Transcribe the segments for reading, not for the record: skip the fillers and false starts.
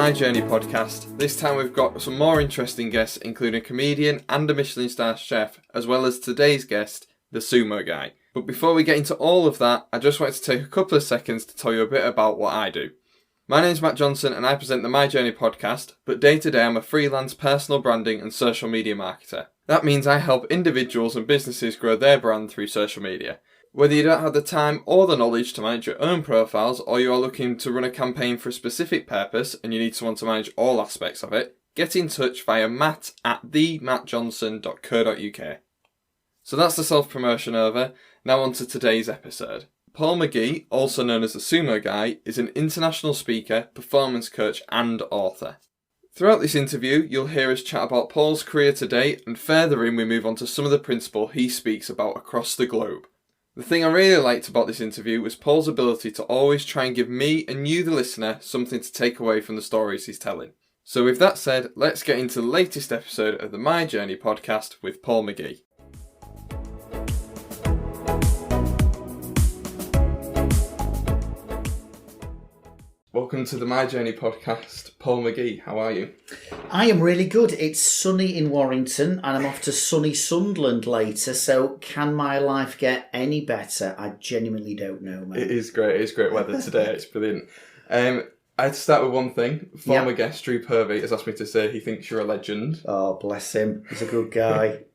My Journey podcast. This time we've got some more interesting guests, including a comedian and a Michelin star chef, as well as today's guest, the Sumo Guy. But before we get into all of that, I just wanted to take a couple of seconds to tell you a bit about what I do. My name's Matt Johnson and I present the My Journey podcast, but day to day I'm a freelance personal branding and social media marketer. That means I help individuals and businesses grow their brand through social media. Whether you don't have the time or the knowledge to manage your own profiles, or you are looking to run a campaign for a specific purpose and you need someone to manage all aspects of it, get in touch via matt@themattjohnson.co.uk. So that's the self-promotion over. Now on to today's episode. Paul McGee, also known as the Sumo Guy, is an international speaker, performance coach and author. Throughout this interview, you'll hear us chat about Paul's career to date, and further in we move on to some of the principles he speaks about across the globe. The thing I really liked about this interview was Paul's ability to always try and give me and you, the listener, something to take away from the stories he's telling. So with that said, let's get into the latest episode of the My Journey podcast with Paul McGee. Welcome to the My Journey podcast. Paul McGee, how are you? I am really good. It's sunny in Warrington and I'm off to sunny Sunderland later, so can my life get any better? I genuinely don't know, mate. It is great. It's great weather today. It's brilliant. I'd start with one thing. Former guest Drew Purvey has asked me to say he thinks you're a legend. Oh, bless him. He's a good guy.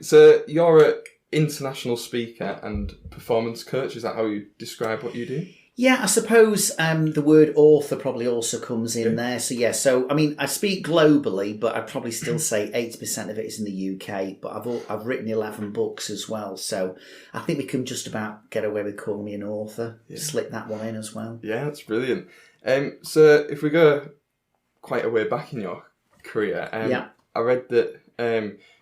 So you're an international speaker and performance coach. Is that how you describe what you do? Yeah, I suppose the word author probably also comes in there. So I mean, I speak globally, but I'd probably still say 80% of it is in the UK. But I've written 11 books as well, so I think we can just about get away with calling me an author. Yeah. Slip that one in as well. Yeah, that's brilliant. So if we go quite a way back in your career, I read that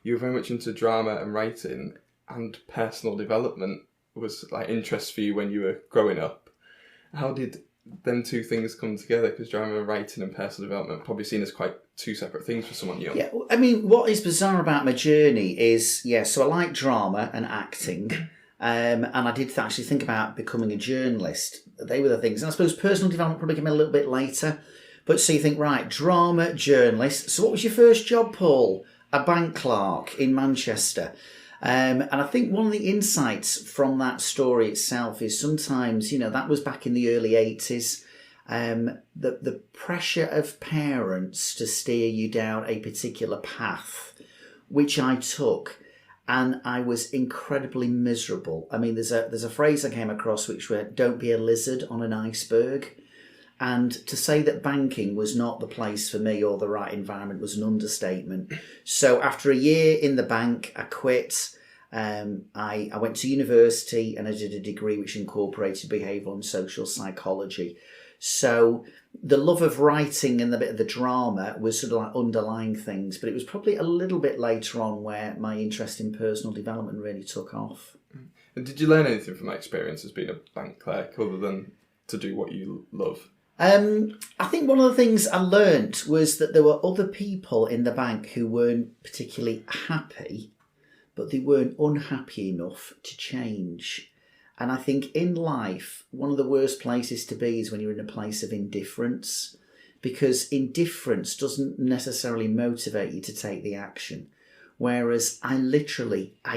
you were very much into drama and writing, and personal development was like interest for you when you were growing up. How did them two things come together? Because drama writing and personal development probably seen as quite two separate things for someone young. Yeah, I mean, what is bizarre about my journey is, so I like drama and acting, and I did actually think about becoming a journalist. They were the things. And I suppose personal development probably came a little bit later. But so you think, right, drama, journalist. So what was your first job, Paul? A bank clerk in Manchester. And I think one of the insights from that story itself is sometimes, that was back in the early 80s, the pressure of parents to steer you down a particular path, which I took, and I was incredibly miserable. I mean, there's a phrase I came across which were, don't be a lizard on an iceberg. And to say that banking was not the place for me or the right environment was an understatement. So after a year in the bank, I quit. I went to university and I did a degree which incorporated behavioural and social psychology. So the love of writing and the bit of the drama was sort of like underlying things. But it was probably a little bit later on where my interest in personal development really took off. And did you learn anything from that experience as being a bank clerk other than to do what you love? I think one of the things I learnt was that there were other people in the bank who weren't particularly happy, but they weren't unhappy enough to change. And I think in life, one of the worst places to be is when you're in a place of indifference, because indifference doesn't necessarily motivate you to take the action. Whereas I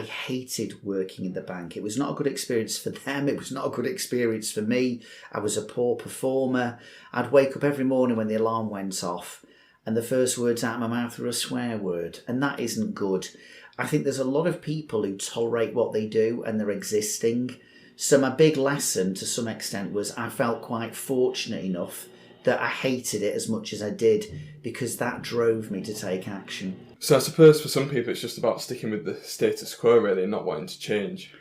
hated working in the bank. It was not a good experience for them. It was not a good experience for me. I was a poor performer. I'd wake up every morning when the alarm went off and the first words out of my mouth were a swear word. And that isn't good. I think there's a lot of people who tolerate what they do and they're existing. So my big lesson to some extent was I felt quite fortunate enough that I hated it as much as I did, because that drove me to take action. So I suppose for some people it's just about sticking with the status quo really and not wanting to change.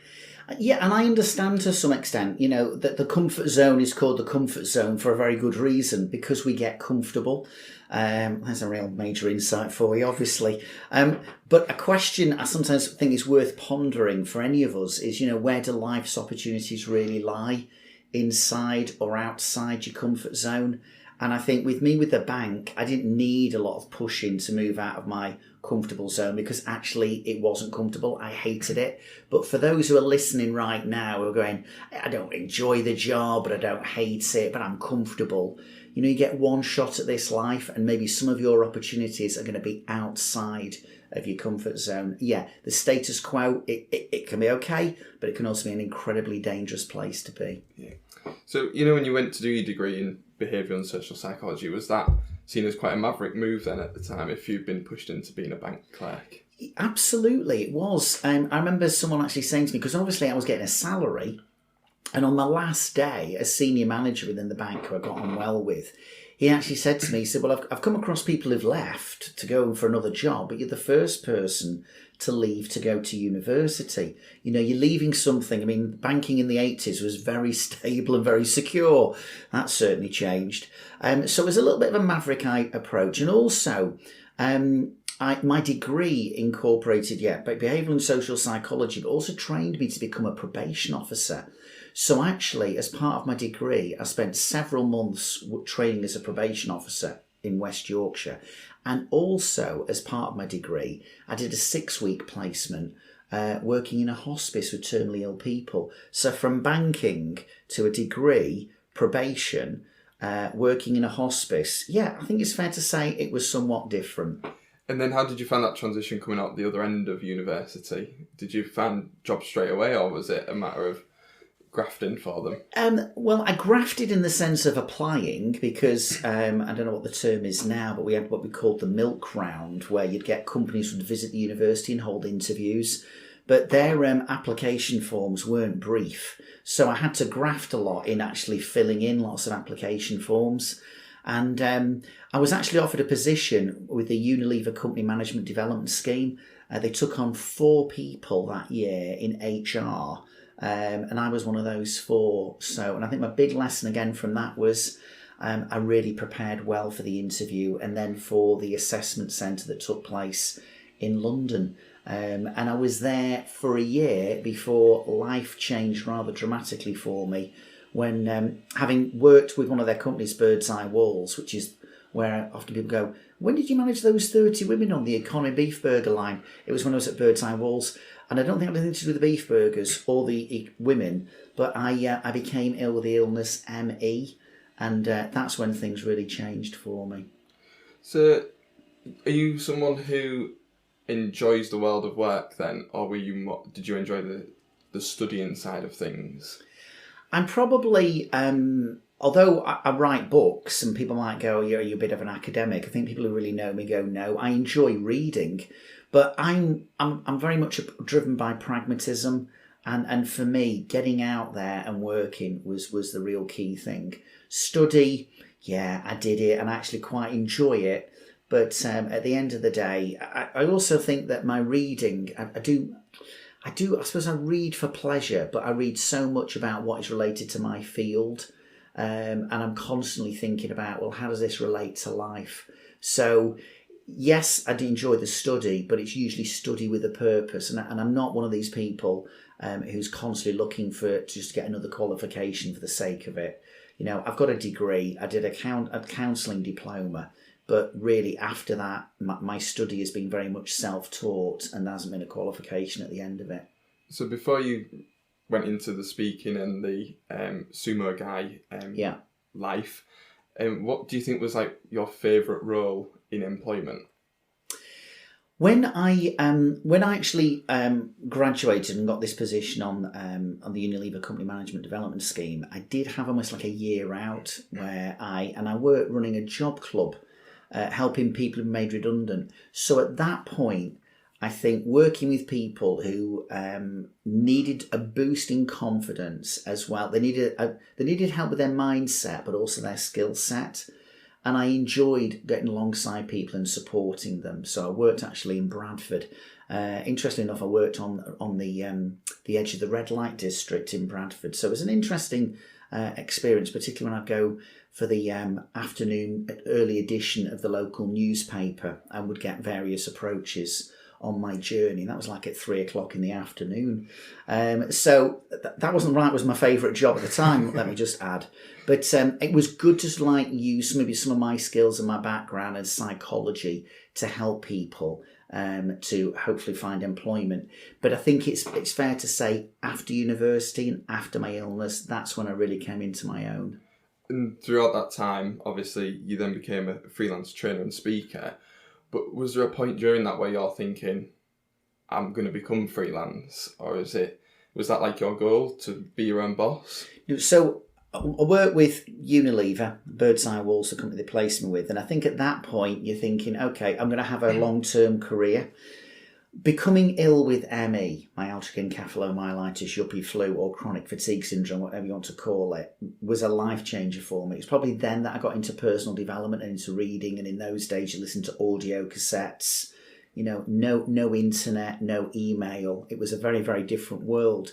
Yeah, and I understand to some extent, that the comfort zone is called the comfort zone for a very good reason, because we get comfortable. There's a real major insight for you, obviously. But a question I sometimes think is worth pondering for any of us is, where do life's opportunities really lie? Inside or outside your comfort zone? And I think with me with the bank, I didn't need a lot of pushing to move out of my comfortable zone, because actually it wasn't comfortable. I hated it. But for those who are listening right now who are going, I don't enjoy the job, but I don't hate it, but I'm comfortable. You get one shot at this life, and maybe some of your opportunities are going to be outside of your comfort zone. Yeah, the status quo, it can be okay, but it can also be an incredibly dangerous place to be. Yeah. So, when you went to do your degree in behavioural and social psychology, was that seen as quite a maverick move then at the time, if you'd been pushed into being a bank clerk? Absolutely, it was. I remember someone actually saying to me, because obviously I was getting a salary, and on my last day, a senior manager within the bank who I got on well with, he actually said to me, he said, well, I've come across people who've left to go for another job, but you're the first person to leave to go to university. You're leaving something. I mean, banking in the 80s was very stable and very secure. That certainly changed. So it was a little bit of a maverick approach. And also, my degree incorporated, behavioural and social psychology, but also trained me to become a probation officer. So actually, as part of my degree, I spent several months training as a probation officer in West Yorkshire. And also, as part of my degree, I did a 6-week placement working in a hospice with terminally ill people. So from banking to a degree, probation, working in a hospice, I think it's fair to say it was somewhat different. And then how did you find that transition coming out the other end of university? Did you find jobs straight away, or was it a matter of grafting for them? Well, I grafted in the sense of applying because, I don't know what the term is now, but we had what we called the milk round, where you'd get companies would visit the university and hold interviews. But their application forms weren't brief. So I had to graft a lot in actually filling in lots of application forms. And I was actually offered a position with the Unilever Company Management Development Scheme. They took on 4 people that year in HR. And I was one of those 4. And I think my big lesson again from that was I really prepared well for the interview and then for the assessment centre that took place in London. And I was there for a year before life changed rather dramatically for me when, having worked with one of their companies, Bird's Eye Walls, which is where often people go, when did you manage those 30 women on the economy beef burger line? It was when I was at Bird's Eye Walls. And I don't think it had anything to do with the beef burgers or the women, but I became ill with the illness ME, and that's when things really changed for me. So, are you someone who enjoys the world of work then, or did you enjoy the studying side of things? I'm probably, although I write books and people might go, you're a bit of an academic, I think people who really know me go, no, I enjoy reading. But I'm very much driven by pragmatism, and for me, getting out there and working was the real key thing. Study, I did it and I actually quite enjoy it. But at the end of the day, I also think that my reading, I suppose I read for pleasure, but I read so much about what is related to my field. And I'm constantly thinking about, well, how does this relate to life? So yes, I do enjoy the study, but it's usually study with a purpose. And I'm not one of these people who's constantly looking for just to get another qualification for the sake of it. I've got a degree. I did a counselling diploma, but really after that, my study has been very much self-taught, and there hasn't been a qualification at the end of it. So before you went into the speaking and the Sumo Guy life, what do you think was like your favourite role in employment? When I actually graduated and got this position on the Unilever Company Management Development Scheme, I did have almost like a year out where I worked running a job club, helping people who made redundant. So at that point, I think working with people who needed a boost in confidence as well. They needed help with their mindset, but also their skill set. And I enjoyed getting alongside people and supporting them. So I worked actually in Bradford. Interestingly enough, I worked on the edge of the red light district in Bradford. So it was an interesting experience, particularly when I go for the afternoon early edition of the local newspaper and would get various approaches on my journey. That was like at 3:00 in the afternoon. So that wasn't right. It was my favourite job at the time, let me just add. But it was good to use maybe some of my skills and my background in psychology to help people to hopefully find employment. But I think it's fair to say after university and after my illness, that's when I really came into my own. And throughout that time, obviously, you then became a freelance trainer and speaker. But was there a point during that where you're thinking, I'm going to become freelance? Or was that like your goal, to be your own boss? So I work with Unilever, Birdseye Wall's the company they placed me with. And I think at that point, you're thinking, okay, I'm going to have a long-term career. Becoming ill with ME, myalgic encephalomyelitis, yuppie flu, or chronic fatigue syndrome, whatever you want to call it, was a life changer for me. It was probably then that I got into personal development and into reading. And in those days, you listened to audio cassettes, no internet, no email. It was a very, very different world.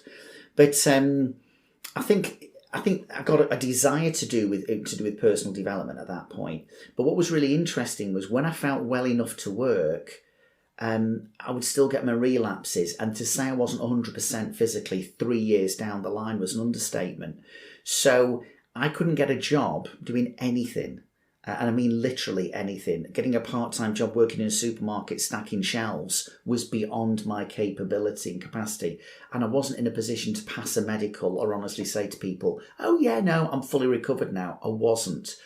But I think I got a desire to do with personal development at that point. But what was really interesting was when I felt well enough to work, I would still get my relapses, and to say I wasn't 100% physically 3 years down the line was an understatement. So I couldn't get a job doing anything, and I mean literally anything. Getting a part-time job working in a supermarket stacking shelves was beyond my capability and capacity, and I wasn't in a position to pass a medical or honestly say to people, oh yeah, no, I'm fully recovered now. I wasn't.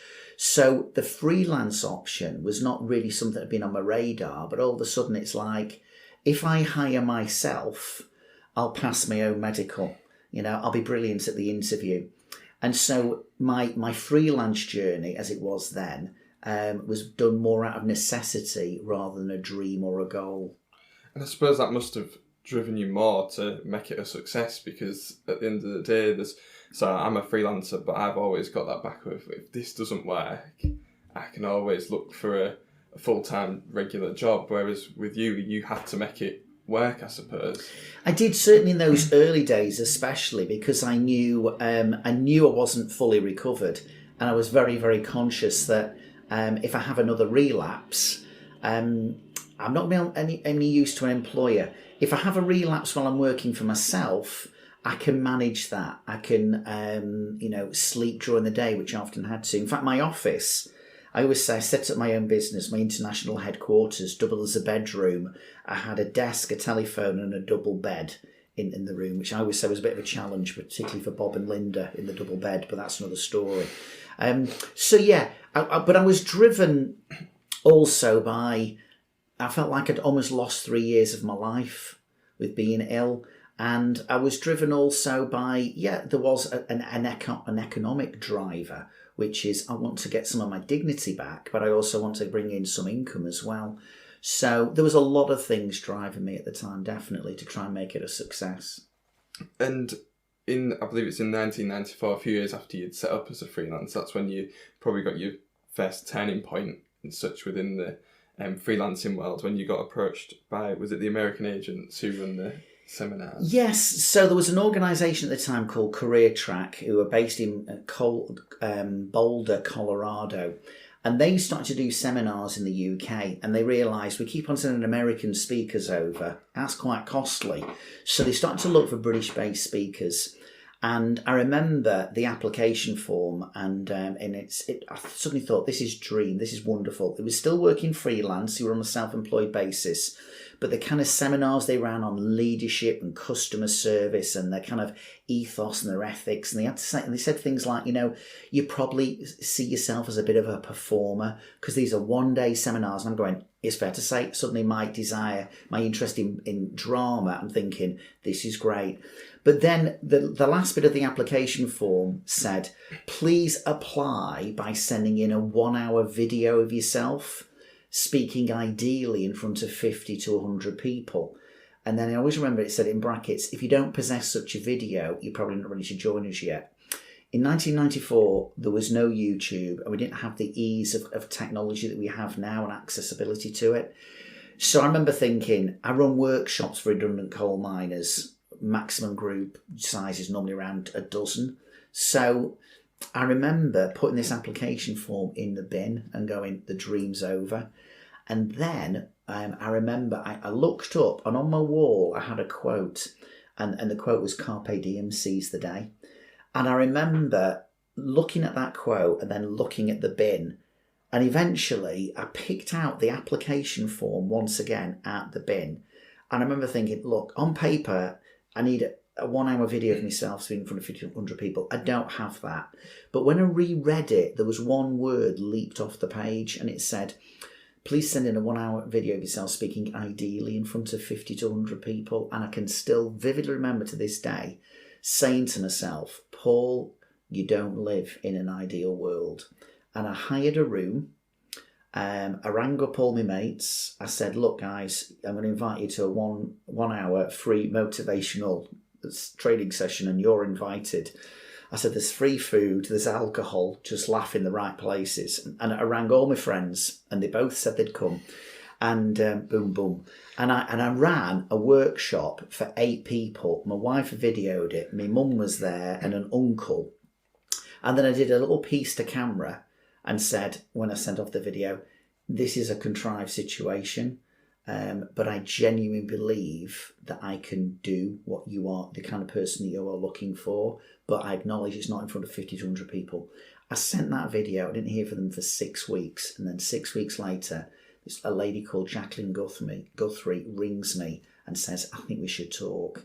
So the freelance option was not really something that had been on my radar, but all of a sudden it's like, if I hire myself, I'll pass my own medical. I'll be brilliant at the interview. And so my freelance journey, as it was then, was done more out of necessity rather than a dream or a goal. And I suppose that must have driven you more to make it a success, because at the end of the day, so I'm a freelancer, but I've always got that back of, if this doesn't work, I can always look for a full-time regular job, whereas with you had to make it work, I suppose. I did, certainly in those early days, especially because I knew I wasn't fully recovered, and I was very, very conscious that if I have another relapse, I'm not going to be any use to an employer. If I have a relapse while I'm working for myself, I can manage that. I can, sleep during the day, which I often had to. In fact, my office, I always say I set up my own business, my international headquarters, doubled as a bedroom. I had a desk, a telephone and a double bed in the room, which I always say was a bit of a challenge, particularly for Bob and Linda in the double bed, but that's another story. But I was driven also by, I felt like I'd almost lost 3 years of my life with being ill. And I was driven also by, there was an economic driver, which is I want to get some of my dignity back, but I also want to bring in some income as well. So there was a lot of things driving me at the time, definitely, to try and make it a success. And I believe it's in 1994, a few years after you'd set up as a freelance, that's when you probably got your first turning point and such within the freelancing world, when you got approached by, was it the American agents who run the seminars? Yes, so there was an organisation at the time called Career Track, who were based in Boulder, Colorado, and they started to do seminars in the UK, and they realised we keep on sending American speakers over, that's quite costly, so they started to look for British-based speakers. And I remember the application form, and I suddenly thought, this is dream, this is wonderful. It was still working freelance, you were on a self-employed basis, but the kind of seminars they ran on leadership and customer service and their kind of ethos and their ethics, and they said things like, you probably see yourself as a bit of a performer because these are one-day seminars. And I'm going, it's fair to say, suddenly my interest in drama, I'm thinking, this is great. But then the last bit of the application form said, please apply by sending in a 1-hour video of yourself, speaking ideally in front of 50 to 100 people. And then I always remember it said in brackets, if you don't possess such a video, you're probably not ready to join us yet. In 1994, there was no YouTube, and we didn't have the ease of technology that we have now and accessibility to it. So I remember thinking, I run workshops for redundant coal miners. Maximum group size is normally around a dozen. So I remember putting this application form in the bin and going, the dream's over. And then I remember I looked up, and on my wall I had a quote, and the quote was Carpe Diem, seize the day. And I remember looking at that quote and then looking at the bin, and eventually I picked out the application form once again at the bin. And I remember thinking, look, on paper I need a 1 hour video of myself speaking in front of 1,500 people. I don't have that. But when I reread it, there was one word leaped off the page and it said, please send in a 1 hour video of yourself speaking ideally in front of 50 to 100 people. And I can still vividly remember to this day saying to myself, Paul, you don't live in an ideal world. And I hired a room. I rang up all my mates. I said, look, guys, I'm going to invite you to a one hour free motivational training session and you're invited. I said, there's free food, there's alcohol, just laugh in the right places. And I rang all my friends and they both said they'd come. And boom, boom. And I ran a workshop for 8 people. My wife videoed it. My mum was there and an uncle. And then I did a little piece to camera and said, when I sent off the video, this is a contrived situation, but I genuinely believe that I can do what you are, the kind of person that you are looking for, but I acknowledge it's not in front of 50 to 100 people. I sent that video, I didn't hear from them for 6 weeks, and then 6 weeks later, a lady called Jacqueline Guthrie rings me and says, I think we should talk.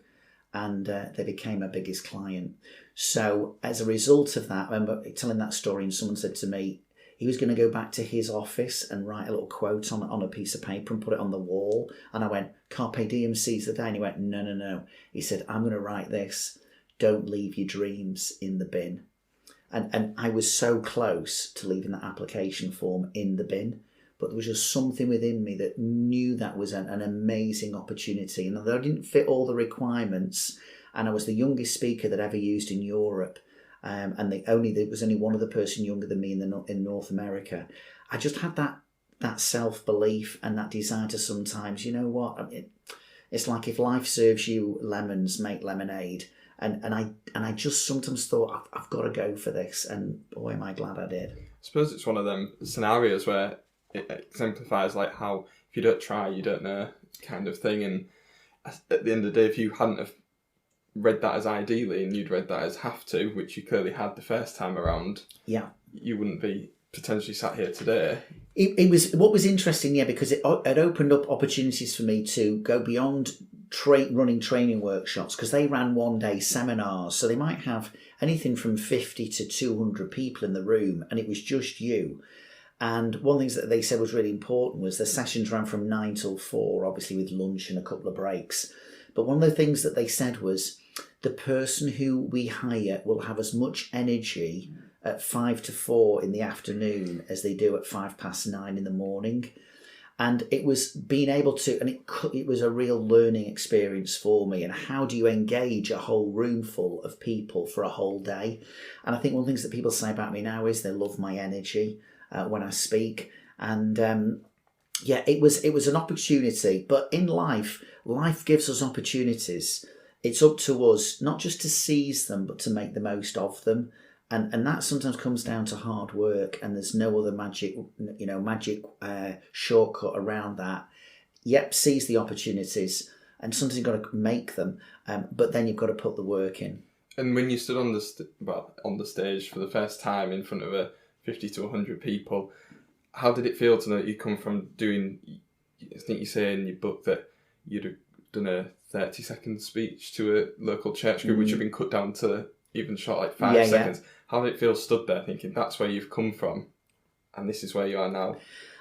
And they became my biggest client. So as a result of that, I remember telling that story and someone said to me, he was going to go back to his office and write a little quote on a piece of paper and put it on the wall. And I went, Carpe diem, seize the day. And he went, no. He said, I'm going to write this. Don't leave your dreams in the bin. And I was so close to leaving that application form in the bin. But there was just something within me that knew that was an amazing opportunity. And although I didn't fit all the requirements, and I was the youngest speaker that ever used in Europe, and there was only one other person younger than me in North America, I just had that self-belief and that desire to sometimes, you know what, I mean, it's like if life serves you lemons, make lemonade. And I just sometimes thought, I've got to go for this. And boy, am I glad I did. I suppose it's one of them scenarios where it exemplifies like how if you don't try, you don't know kind of thing. And at the end of the day, if you hadn't have read that as ideally and you'd read that as have to, which you clearly had the first time around, yeah, you wouldn't be potentially sat here today. It was what was interesting, because it opened up opportunities for me to go beyond running training workshops, because they ran 1-day seminars, so they might have anything from 50 to 200 people in the room, and it was just you. And one of the things that they said was really important was the sessions ran from 9 till 4, obviously with lunch and a couple of breaks. But one of the things that they said was the person who we hire will have as much energy at 5 to 4 in the afternoon as they do at 9:05 in the morning. And it was being able to, and it was a real learning experience for me. And how do you engage a whole room full of people for a whole day? And I think one of the things that people say about me now is they love my energy when I speak. And it was an opportunity. But in life gives us opportunities. It's up to us not just to seize them, but to make the most of them. And that sometimes comes down to hard work, and there's no other magic shortcut around that. Yep, seize the opportunities, and sometimes you've got to make them, but then you've got to put the work in. And when you stood on the stage for the first time in front of 50 to 100 people, how did it feel to know that you come from doing? I think you say in your book that you'd have done a 30-second speech to a local church group, which had been cut down to even short, like 5 seconds. Yeah. How did it feel stood there thinking, that's where you've come from and this is where you are now?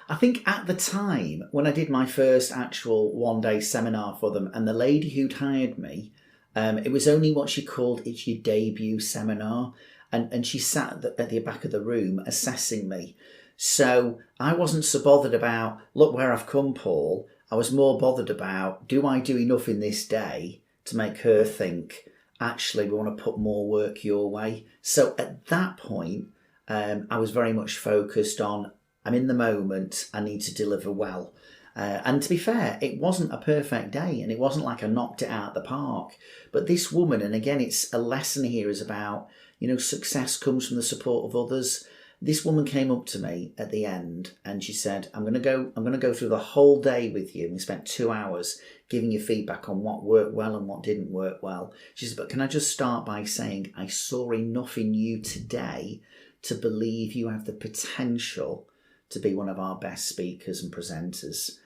I think at the time, when I did my first actual 1-day seminar for them, and the lady who'd hired me, it was only what she called it's your debut seminar. And she sat at the back of the room assessing me. So I wasn't so bothered about, look where I've come, Paul. I was more bothered about, do I do enough in this day to make her think, actually, we want to put more work your way. So at that point, I was very much focused on, I'm in the moment, I need to deliver well. And to be fair, it wasn't a perfect day, and it wasn't like I knocked it out of the park. But this woman, and again, it's a lesson here, is about, success comes from the support of others. This woman came up to me at the end and she said, I'm going to go through the whole day with you. And we spent 2 hours giving you feedback on what worked well and what didn't work well. She said, but can I just start by saying I saw enough in you today to believe you have the potential to be one of our best speakers and presenters.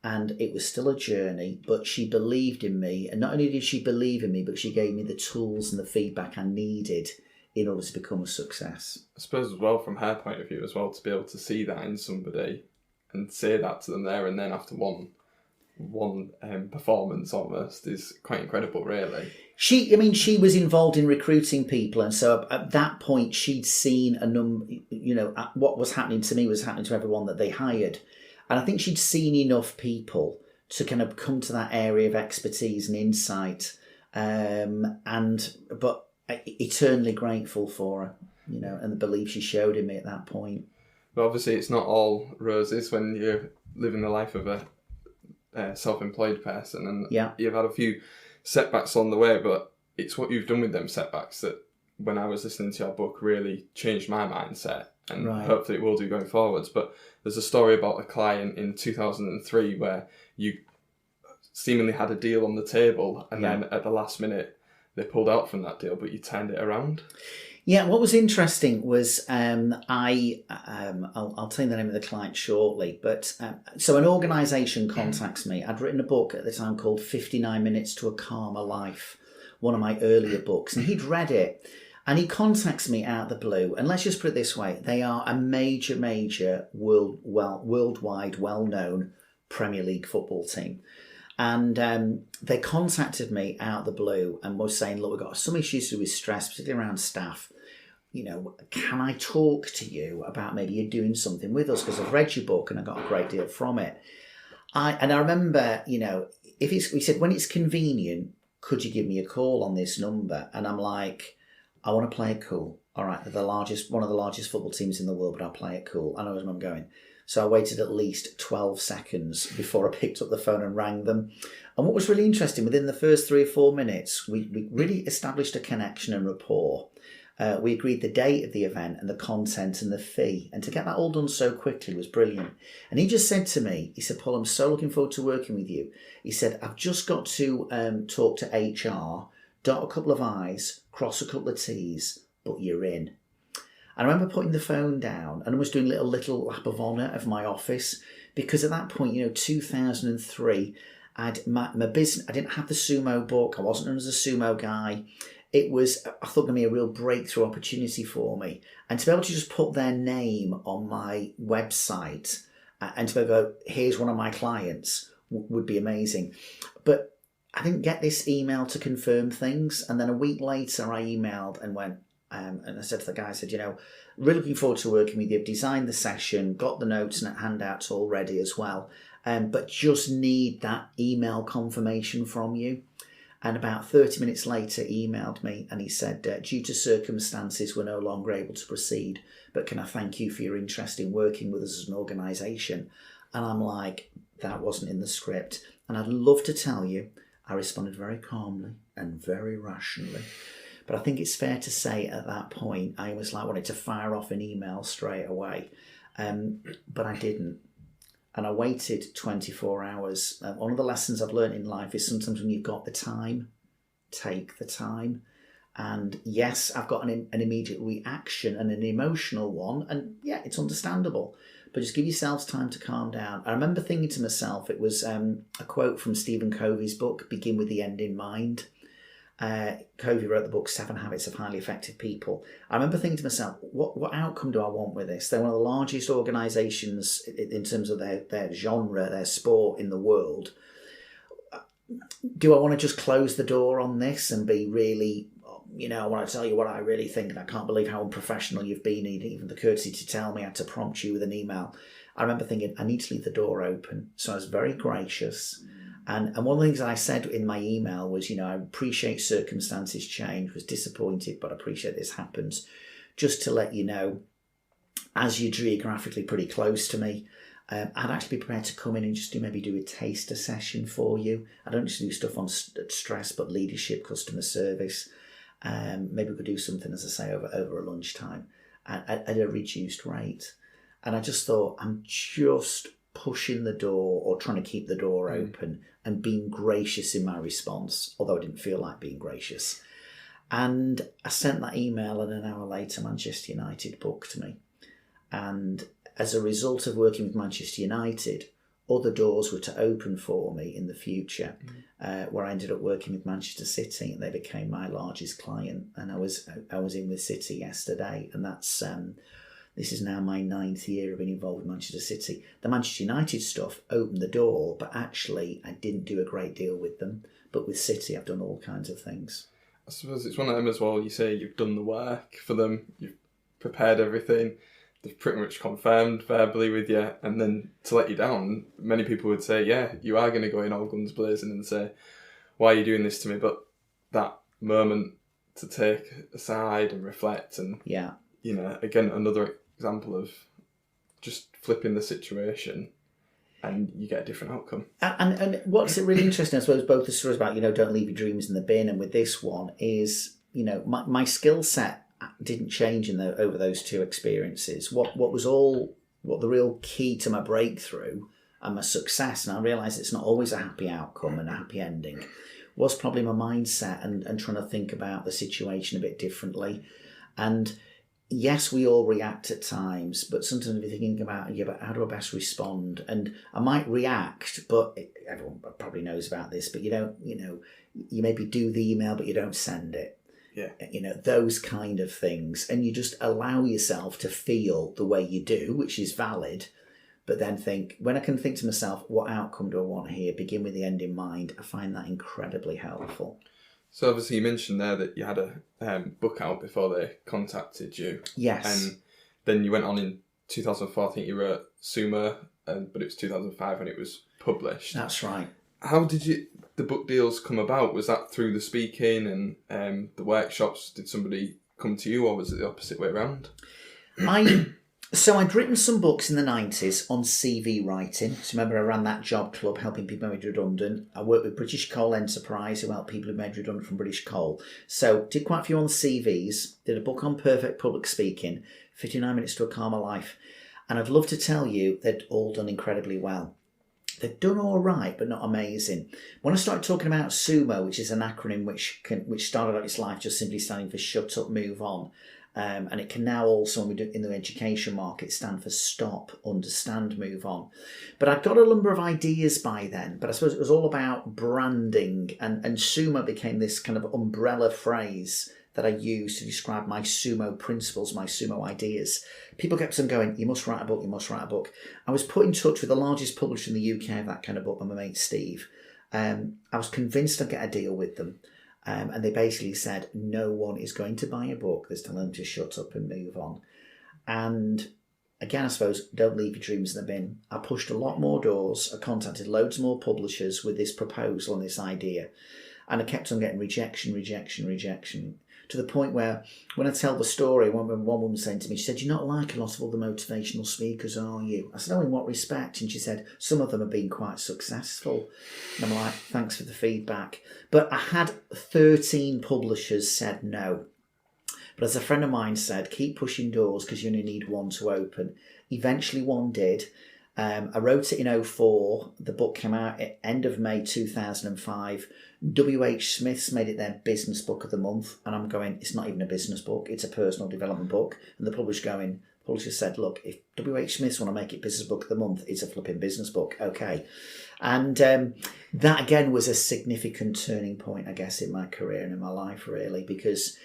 And it was still a journey, but she believed in me. And not only did she believe in me, but she gave me the tools and the feedback I needed in order to become a success. I suppose as well from her point of view as well, to be able to see that in somebody and say that to them there and then after one performance almost is quite incredible, really. She was involved in recruiting people, and so at that point she'd seen a number. What was happening to me was happening to everyone that they hired, and I think she'd seen enough people to kind of come to that area of expertise and insight. But eternally grateful for her, and the belief she showed in me at that point. But obviously, it's not all roses when you're living the life of a self-employed person, and you've had a few setbacks on the way, but it's what you've done with them setbacks that, when I was listening to your book, really changed my mindset, and hopefully it will do going forwards. But there's a story about a client in 2003 where you seemingly had a deal on the table, and then at the last minute they pulled out from that deal, but you turned it around. Yeah, what was interesting was I'll tell you the name of the client shortly, but so an organisation contacts me. I'd written a book at the time called 59 Minutes to a Calmer Life, one of my earlier books, and he'd read it, and he contacts me out of the blue. And let's just put it this way, they are a major worldwide well-known Premier League football team. And they contacted me out of the blue and was saying, look, we've got some issues with stress, particularly around staff. Can I talk to you about maybe you doing something with us? Because I've read your book and I got a great deal from it. I remember, he said, when it's convenient, could you give me a call on this number? And I'm like, I want to play it cool. All right, they're one of the largest football teams in the world, but I'll play it cool. I know where I'm going. So I waited at least 12 seconds before I picked up the phone and rang them. And what was really interesting, within the first 3 or 4 minutes, we really established a connection and rapport. We agreed the date of the event and the content and the fee. And to get that all done so quickly was brilliant. And he just said to me, he said, Paul, I'm so looking forward to working with you. He said, I've just got to talk to HR, dot a couple of I's, cross a couple of T's, but you're in. I remember putting the phone down and I was doing a little lap of honour of my office, because at that point, 2003, my business, I didn't have the Sumo book. I wasn't known as a Sumo Guy. It was, I thought, going to be a real breakthrough opportunity for me. And to be able to just put their name on my website and to be able to go, here's one of my clients, would be amazing. But I didn't get this email to confirm things. And then a week later, I emailed and went, and I said to the guy, I said, really looking forward to working with you. I've designed the session, got the notes and handouts all ready as well, but just need that email confirmation from you. And about 30 minutes later, he emailed me and he said, due to circumstances, we're no longer able to proceed, but can I thank you for your interest in working with us as an organisation? And I'm like, that wasn't in the script. And I'd love to tell you, I responded very calmly and very rationally. But I think it's fair to say at that point, I was like, wanted to fire off an email straight away. But I didn't. And I waited 24 hours. One of the lessons I've learned in life is sometimes when you've got the time, take the time. And yes, I've got an immediate reaction and an emotional one. And yeah, it's understandable. But just give yourselves time to calm down. I remember thinking to myself, it was a quote from Stephen Covey's book, Begin with the End in Mind. Covey wrote the book 7 Habits of Highly Effective People. I remember thinking to myself, what outcome do I want with this? They're one of the largest organisations in terms of their genre, their sport in the world. Do I want to just close the door on this and be really, I want to tell you what I really think, and I can't believe how unprofessional you've been, even the courtesy to tell me I had to prompt you with an email. I remember thinking, I need to leave the door open. So I was very gracious. And one of the things I said in my email was, I appreciate circumstances change, was disappointed, but I appreciate this happens. Just to let you know, as you're geographically pretty close to me, I'd actually be prepared to come in and just do a taster session for you. I don't just do stuff on stress, but leadership, customer service. Maybe we could do something, as I say, over a lunchtime at a reduced rate. And I just thought, I'm just pushing the door or trying to keep the door open and being gracious in my response, although I didn't feel like being gracious. And I sent that email, and an hour later Manchester United booked me. And as a result of working with Manchester United, other doors were to open for me in the future, where I ended up working with Manchester City, and they became my largest client. And I was in with City yesterday, and that's this is now my 9th year of being involved with Manchester City. The Manchester United stuff opened the door, but actually I didn't do a great deal with them. But with City, I've done all kinds of things. I suppose it's one of them as well. You say you've done the work for them, you've prepared everything, they've pretty much confirmed verbally with you, and then to let you down, many people would say, yeah, you are going to go in all guns blazing and say, why are you doing this to me? But that moment to take aside and reflect, and again, another example of just flipping the situation, and you get a different outcome. And what's really interesting, I suppose, both the stories about, don't leave your dreams in the bin, and with this one is, my skill set didn't change over those two experiences. What the real key to my breakthrough and my success, and I realise it's not always a happy outcome and a happy ending, was probably my mindset and trying to think about the situation a bit differently. And yes, we all react at times, but sometimes we're thinking about, but how do I best respond? And I might react, but everyone probably knows about this, but you don't, you maybe do the email, but you don't send it. Yeah. Those kind of things. And you just allow yourself to feel the way you do, which is valid, but then when I can think to myself, what outcome do I want here? Begin with the end in mind. I find that incredibly helpful. So obviously you mentioned there that you had a book out before they contacted you. Yes. And then you went on in 2004, I think you wrote Sumo, but it was 2005 when it was published. That's right. How did the book deals come about? Was that through the speaking and the workshops? Did somebody come to you, or was it the opposite way around? So I'd written some books in the 90s on CV writing. So remember, I ran that job club helping people made redundant. I worked with British Coal Enterprise, who helped people who made redundant from British Coal. So did quite a few on CVs, did a book on perfect public speaking, 59 Minutes to a Calmer Life. And I'd love to tell you they'd all done incredibly well. They've done all right, but not amazing. When I started talking about SUMO, which is an acronym which started out its life just simply standing for Shut Up, Move On, and it can now also, when we do in the education market, stand for Stop, Understand, Move On. But I'd got a number of ideas by then, but I suppose it was all about branding, and SUMO became this kind of umbrella phrase that I used to describe my SUMO principles, my SUMO ideas. People kept on going, you must write a book, you must write a book. I was put in touch with the largest publisher in the UK of that kind of book, my mate Steve. I was convinced I'd get a deal with them. And they basically said, no one is going to buy a book that's telling them to shut up and move on. And again, I suppose, don't leave your dreams in the bin. I pushed a lot more doors. I contacted loads more publishers with this proposal and this idea. And I kept on getting rejection, to the point where when I tell the story, one woman saying to me, she said, you're not like a lot of other motivational speakers, are you? I said, oh, in what respect? And she said, some of them have been quite successful. And I'm like, thanks for the feedback. But I had 13 publishers said no. But as a friend of mine said, keep pushing doors because you only need one to open. Eventually one did. I wrote it in 2004. The book came out at end of May 2005. W.H. Smith's made it their business book of the month. And I'm going, it's not even a business book. It's a personal development book. And the publisher said, look, if W.H. Smith's want to make it business book of the month, it's a flipping business book. Okay. And that, again, was a significant turning point, I guess, in my career and in my life, really, because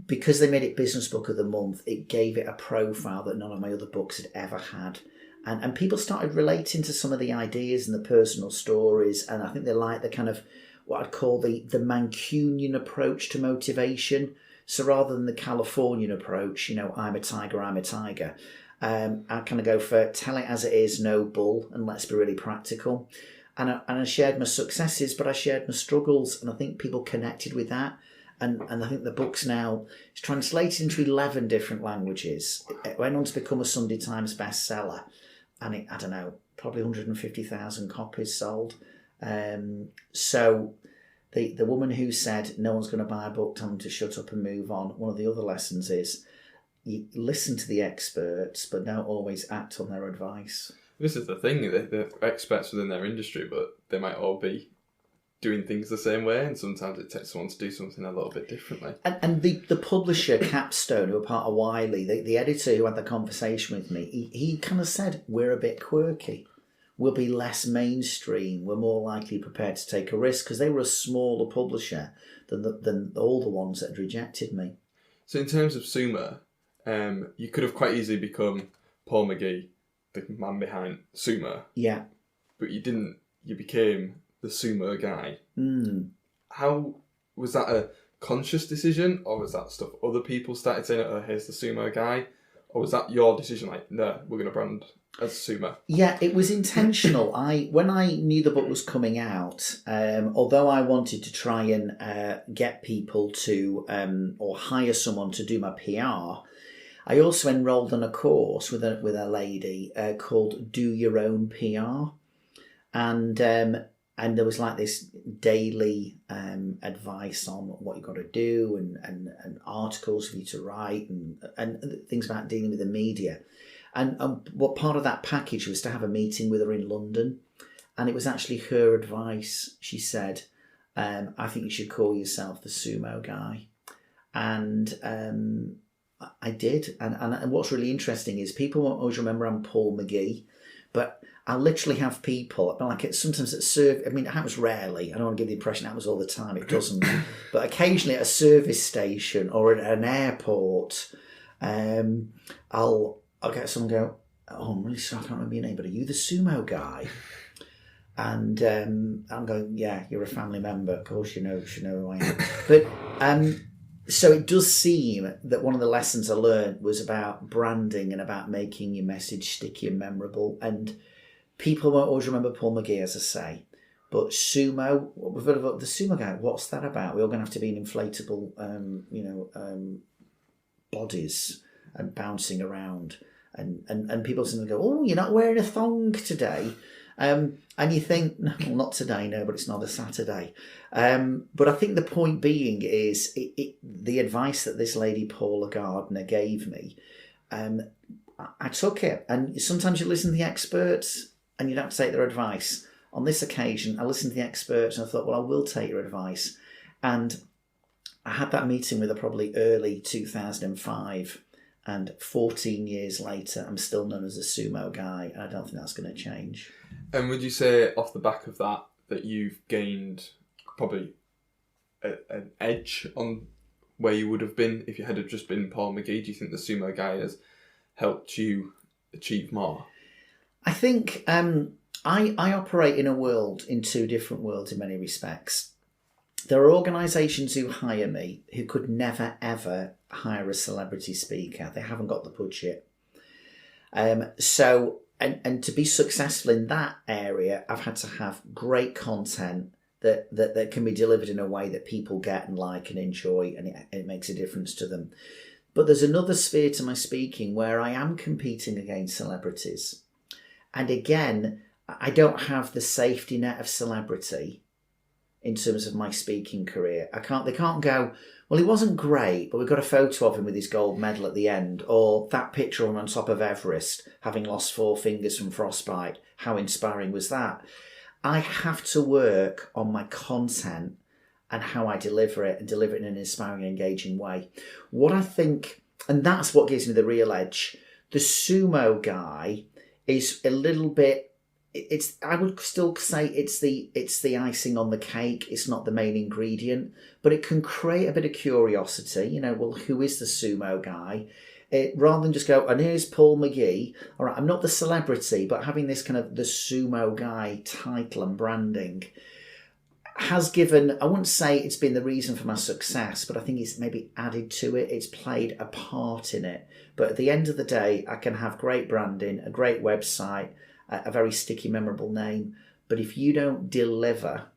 they made it business book of the month, it gave it a profile that none of my other books had ever had. And people started relating to some of the ideas and the personal stories, and I think they liked the kind of what I'd call the Mancunian approach to motivation. So rather than the Californian approach, I'm a tiger, I kind of go for tell it as it is, no bull, and let's be really practical. And I shared my successes, but I shared my struggles, and I think people connected with that. And I think the book's now it's translated into 11 different languages. It went on to become a Sunday Times bestseller. And I don't know, probably 150,000 copies sold. So the woman who said no one's going to buy a book, tell them to shut up and move on. One of the other lessons is you listen to the experts, but don't always act on their advice. This is the thing, they're experts within their industry, but they might all be doing things the same way, and sometimes it takes someone to do something a little bit differently. And the publisher, Capstone, who are part of Wiley, the editor who had the conversation with me, he kind of said, we're a bit quirky. will be less mainstream, were more likely prepared to take a risk because they were a smaller publisher than all the ones that had rejected me. So in terms of Sumo, you could have quite easily become Paul McGee, the man behind Sumo. Yeah. But you didn't. You became the Sumo Guy. Mm. How was that a conscious decision, or was that stuff other people started saying, "Oh, here's the Sumo Guy," or was that your decision? Like, no, we're going to brand as Sumo. Yeah, it was intentional. When I knew the book was coming out, although I wanted to try and get people to or hire someone to do my PR, I also enrolled on a course with a lady called Do Your Own PR, and there was like this daily advice on what you've got to do and articles for you to write and things about dealing with the media. And what part of that package was to have a meeting with her in London. And it was actually her advice. She said, I think you should call yourself the Sumo Guy. And I did. And what's really interesting is people won't always remember I'm Paul McGee, but I literally have people, like sometimes at it happens rarely. I don't want to give the impression it happens all the time. It doesn't. But occasionally at a service station or at an airport, I'll get someone go, oh, I'm really sorry, I can't remember your name, but are you the Sumo Guy? And I'm going, yeah, you're a family member. Of course you know who I am. But so it does seem that one of the lessons I learned was about branding and about making your message sticky and memorable. And people won't always remember Paul McGee, as I say. But Sumo, the Sumo Guy, what's that about? We're all going to have to be in inflatable, bodies and bouncing around. And people suddenly go, oh, you're not wearing a thong today. And you think, no, well, not today, no, but it's not a Saturday. But I think the point being is the advice that this lady, Paula Gardner, gave me, I took it. And sometimes you listen to the experts and you don't have to take their advice. On this occasion, I listened to the experts and I thought, well, I will take your advice. And I had that meeting with her probably early 2005. And 14 years later, I'm still known as a Sumo Guy, and I don't think that's going to change. And would you say, off the back of that you've gained probably an edge on where you would have been if you had just been Paul McGee? Do you think the Sumo Guy has helped you achieve more? I think I operate in two different worlds in many respects. There are organisations who hire me who could never, ever hire a celebrity speaker. They haven't got the budget. So to be successful in that area, I've had to have great content that can be delivered in a way that people get and like and enjoy, and it makes a difference to them. But there's another sphere to my speaking where I am competing against celebrities. And again, I don't have the safety net of celebrity in terms of my speaking career. They can't go, well, he wasn't great, but we've got a photo of him with his gold medal at the end, or that picture of him on top of Everest, having lost 4 fingers from frostbite. How inspiring was that? I have to work on my content and how I deliver it, and deliver it in an inspiring and engaging way. What I think, and that's what gives me the real edge, the Sumo Guy is a little bit, I would still say it's the icing on the cake. It's not the main ingredient, but it can create a bit of curiosity. Well, who is the Sumo Guy? Rather than just go, and here's Paul McGee. All right, I'm not the celebrity, but having this kind of the Sumo Guy title and branding has given, I wouldn't say it's been the reason for my success, but I think it's maybe added to it. It's played a part in it. But at the end of the day, I can have great branding, a great website, a very sticky, memorable name. But if you don't deliver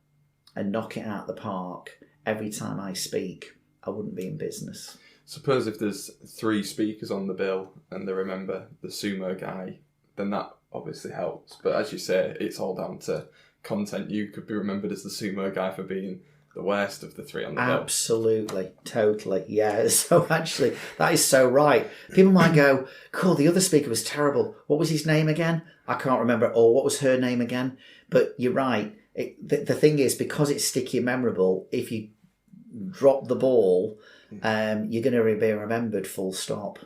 and knock it out the park every time I speak, I wouldn't be in business. Suppose if there's 3 speakers on the bill and they remember the Sumo Guy, then that obviously helps. But as you say, it's all down to content. You could be remembered as the Sumo Guy for being the worst of the 3 on the bill. Absolutely, totally, yeah. So actually, that is so right. People might go, cool, the other speaker was terrible. What was his name again? I can't remember. Or what was her name again? But you're right. The thing is, because it's sticky and memorable, if you drop the ball, you're going to be remembered, full stop.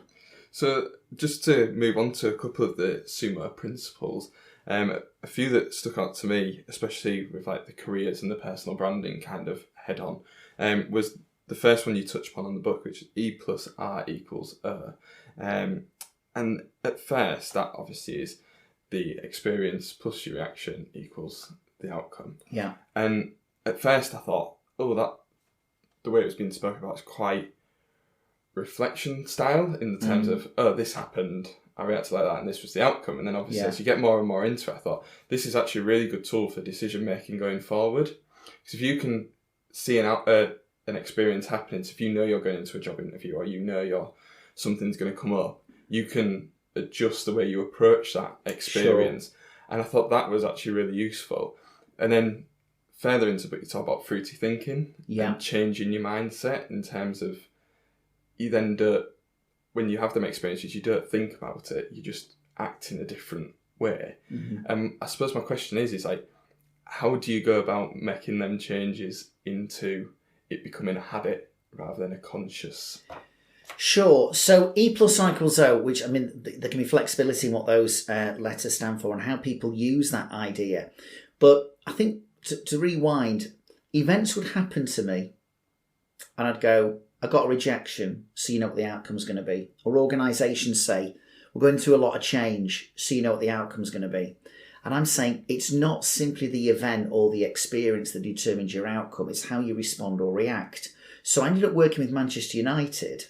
So just to move on to a couple of the Sumo principles, A few that stuck out to me, especially with like the careers and the personal branding kind of head on, was the first one you touched upon on the book, which is E plus R equals E. And at first, that obviously is the experience plus your reaction equals the outcome. Yeah. And at first I thought, that the way it was being spoken about is quite reflection style in the terms of, this happened, I reacted like that, and this was the outcome. And then obviously as you get more and more into it, I thought, this is actually a really good tool for decision making going forward. Because if you can see an experience happening, so if you know you're going into a job interview or you know something's going to come up, you can adjust the way you approach that experience. Sure. And I thought that was actually really useful. And then further into the book, you talk about fruity thinking and changing your mindset in terms of you then don't, when you have them experiences, you don't think about it, you just act in a different way. I suppose my question is like, how do you go about making them changes into it becoming a habit rather than a conscious? Sure. So E plus R equals O, which, I mean, there can be flexibility in what those letters stand for and how people use that idea. But I think to rewind, events would happen to me and I'd go, I got a rejection, so you know what the outcome's going to be. Or organisations say, we're going through a lot of change, so you know what the outcome's going to be. And I'm saying it's not simply the event or the experience that determines your outcome, it's how you respond or react. So I ended up working with Manchester United,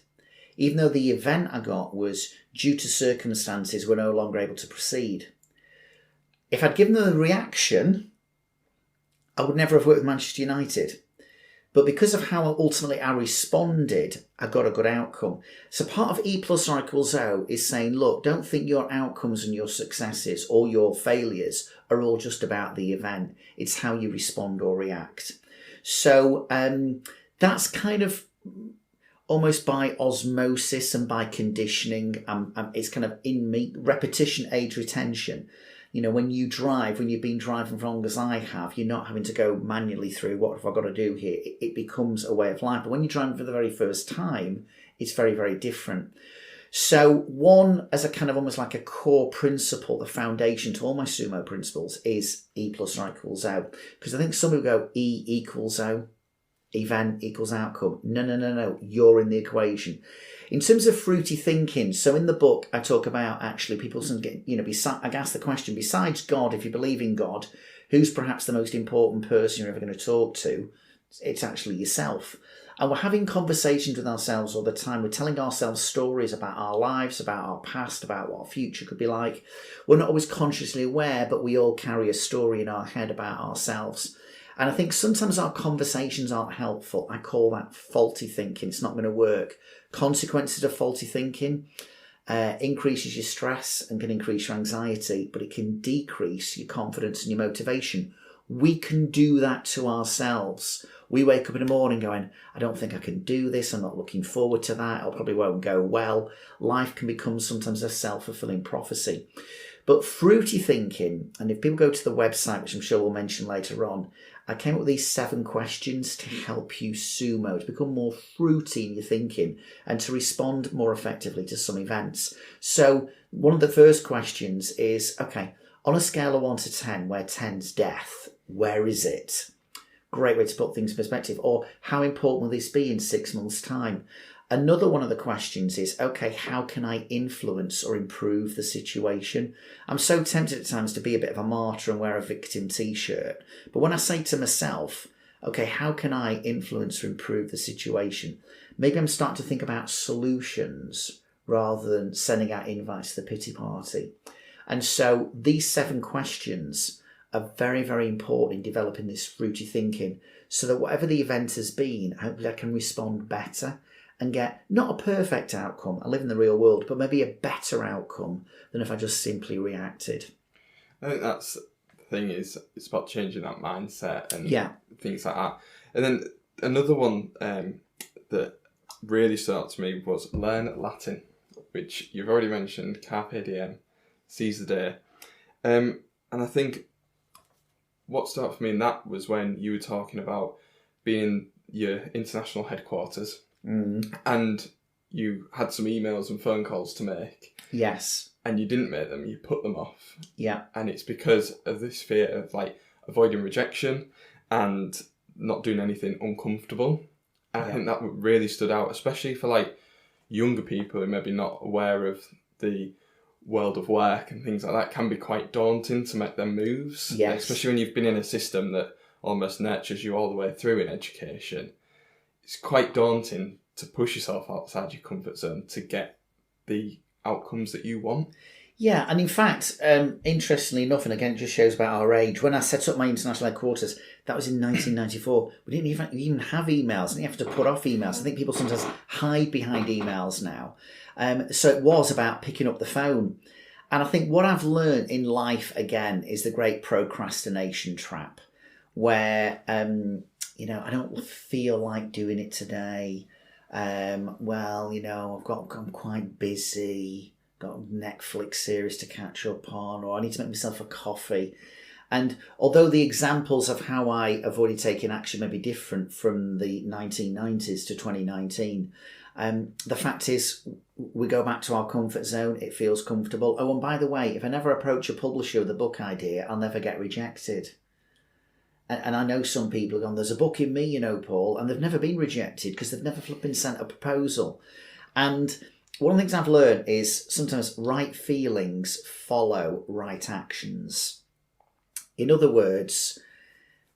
even though the event I got was due to circumstances we're no longer able to proceed. If I'd given them a reaction, I would never have worked with Manchester United. But because of how ultimately I responded, I got a good outcome. So part of E plus R equals O is saying, look, don't think your outcomes and your successes or your failures are all just about the event. It's how you respond or react. So that's kind of almost by osmosis and by conditioning. It's kind of in me. Repetition aids retention. You know, when you drive, when you've been driving for as long as I have, you're not having to go manually through what have I got to do here. It becomes a way of life. But when you're driving for the very first time, it's very, very different. So one, as a kind of almost like a core principle, the foundation to all my Sumo principles is E plus R equals O. Because I think some people go E equals O, event equals outcome. No. You're in the equation. In terms of fruity thinking, so in the book I talk about actually people get, I ask the question, besides God, if you believe in God, who's perhaps the most important person you're ever going to talk to? It's actually yourself. And we're having conversations with ourselves all the time. We're telling ourselves stories about our lives, about our past, about what our future could be like. We're not always consciously aware, but we all carry a story in our head about ourselves. And I think sometimes our conversations aren't helpful. I call that faulty thinking. It's not going to work. Consequences of faulty thinking increases your stress and can increase your anxiety, but it can decrease your confidence and your motivation. We can do that to ourselves. We wake up in the morning going, I don't think I can do this. I'm not looking forward to that. It probably won't go well. Life can become sometimes a self-fulfilling prophecy. But fruity thinking, and if people go to the website, which I'm sure we'll mention later on, I came up with these 7 questions to help you sumo, to become more fruity in your thinking and to respond more effectively to some events. So one of the first questions is, okay, on a scale of 1 to 10, where 10's death, where is it? Great way to put things in perspective. Or how important will this be in 6 months' time? Another one of the questions is, okay, how can I influence or improve the situation? I'm so tempted at times to be a bit of a martyr and wear a victim t-shirt. But when I say to myself, okay, how can I influence or improve the situation? Maybe I'm starting to think about solutions rather than sending out invites to the pity party. And so these 7 questions are very, very important in developing this fruity thinking so that whatever the event has been, hopefully I can respond better and get not a perfect outcome, I live in the real world, but maybe a better outcome than if I just simply reacted. I think that's the thing, is it's about changing that mindset and things like that. And then another one that really stood out to me was learn Latin, which you've already mentioned, carpe diem, seize the day. And I think what stood out for me in that was when you were talking about being your international headquarters and you had some emails and phone calls to make. Yes. and you didn't make them, you put them off. Yeah. And it's because of this fear of like avoiding rejection and not doing anything uncomfortable. And I think that really stood out, especially for like younger people who maybe not aware of the world of work and things like that. Can be quite daunting to make them moves. Yes. Especially when you've been in a system that almost nurtures you all the way through in education. It's quite daunting to push yourself outside your comfort zone to get the outcomes that you want. Yeah, and in fact, interestingly enough, and again, it just shows about our age, when I set up my international headquarters, that was in 1994, we didn't even have emails, and you have to put off emails. I think people sometimes hide behind emails now. So it was about picking up the phone. And I think what I've learned in life, again, is the great procrastination trap, where, I don't feel like doing it today. I'm quite busy, got a Netflix series to catch up on, or I need to make myself a coffee. And although the examples of how I avoided taking action may be different from the 1990s to 2019, the fact is we go back to our comfort zone. It feels comfortable. Oh, and by the way, if I never approach a publisher with a book idea, I'll never get rejected. And I know some people have gone, there's a book in me, Paul, and they've never been rejected because they've never been sent a proposal. And one of the things I've learned is sometimes right feelings follow right actions. In other words,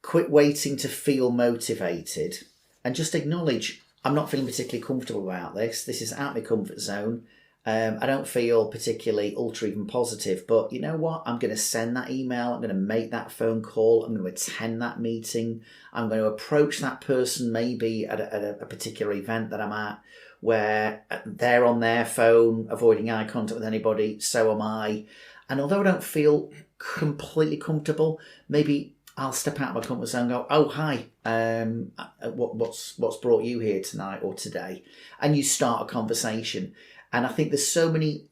quit waiting to feel motivated and just acknowledge, I'm not feeling particularly comfortable about this. This is out of my comfort zone. I don't feel particularly ultra even positive, but you know what? I'm going to send that email. I'm going to make that phone call. I'm going to attend that meeting. I'm going to approach that person maybe at a particular event that I'm at where they're on their phone, avoiding eye contact with anybody. So am I. And although I don't feel completely comfortable, maybe I'll step out of my comfort zone and go, oh, hi, what's brought you here tonight or today? And you start a conversation. And I think there's so many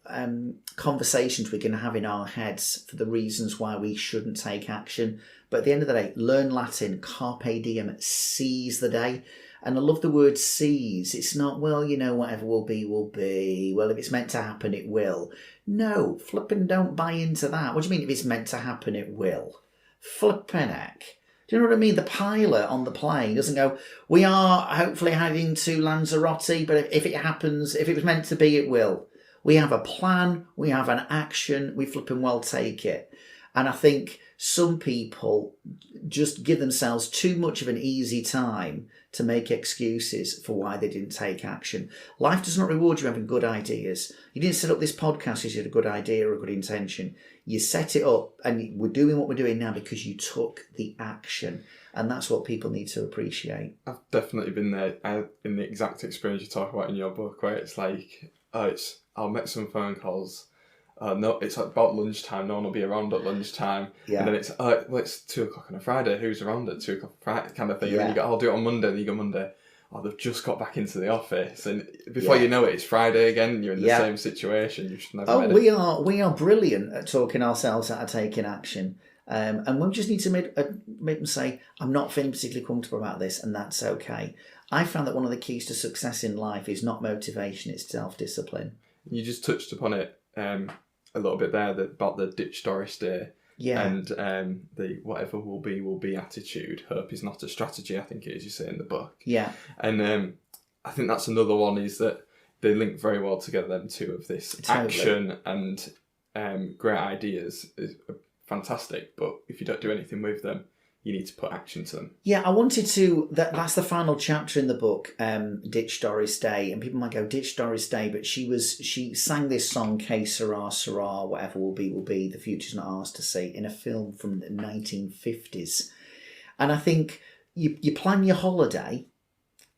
conversations we can have in our heads for the reasons why we shouldn't take action. But at the end of the day, learn Latin, carpe diem, seize the day. And I love the word seize. It's not, whatever will be, will be. Well, if it's meant to happen, it will. No, flipping don't buy into that. What do you mean if it's meant to happen, it will? Flipping heck. Do you know what I mean? The pilot on the plane doesn't go, we are hopefully heading to Lanzarote, but if it happens, if it was meant to be, it will. We have a plan, we have an action, we flipping well take it. And I think some people just give themselves too much of an easy time to make excuses for why they didn't take action. Life does not reward you having good ideas. You didn't set up this podcast because you had a good idea or a good intention. You set it up and we're doing what we're doing now because you took the action. And that's what people need to appreciate. I've definitely been there in the exact experience you talk about in your book, where it's like, I'll make some phone calls. No, it's about lunchtime. No one will be around at lunchtime. Yeah. And then it's, it's 2:00 on a Friday. Who's around at 2:00 Friday kind of thing. Yeah. And you go, I'll do it on Monday. And you go Monday. Oh, they've just got back into the office. And before you know it, it's Friday again. And you're in the same situation. You should never we are brilliant at talking ourselves out of taking action. And we just need to make them say, I'm not feeling particularly comfortable about this. And that's okay. I found that one of the keys to success in life is not motivation. It's self-discipline. You just touched upon it a little bit there about the ditch Doris Day and the whatever will be attitude. Hope is not a strategy, I think it is, you say in the book. Yeah. And I think that's another one, is that they link very well together, them two, of this action and great ideas is fantastic, but if you don't do anything with them, you need to put action to them. Yeah, I wanted to... That's the final chapter in the book, Ditch Doris Day. And people might go, Ditch Doris Day, but she sang this song, Que Sera, Sera, whatever will be, the future's not ours to see, in a film from the 1950s. And I think you plan your holiday,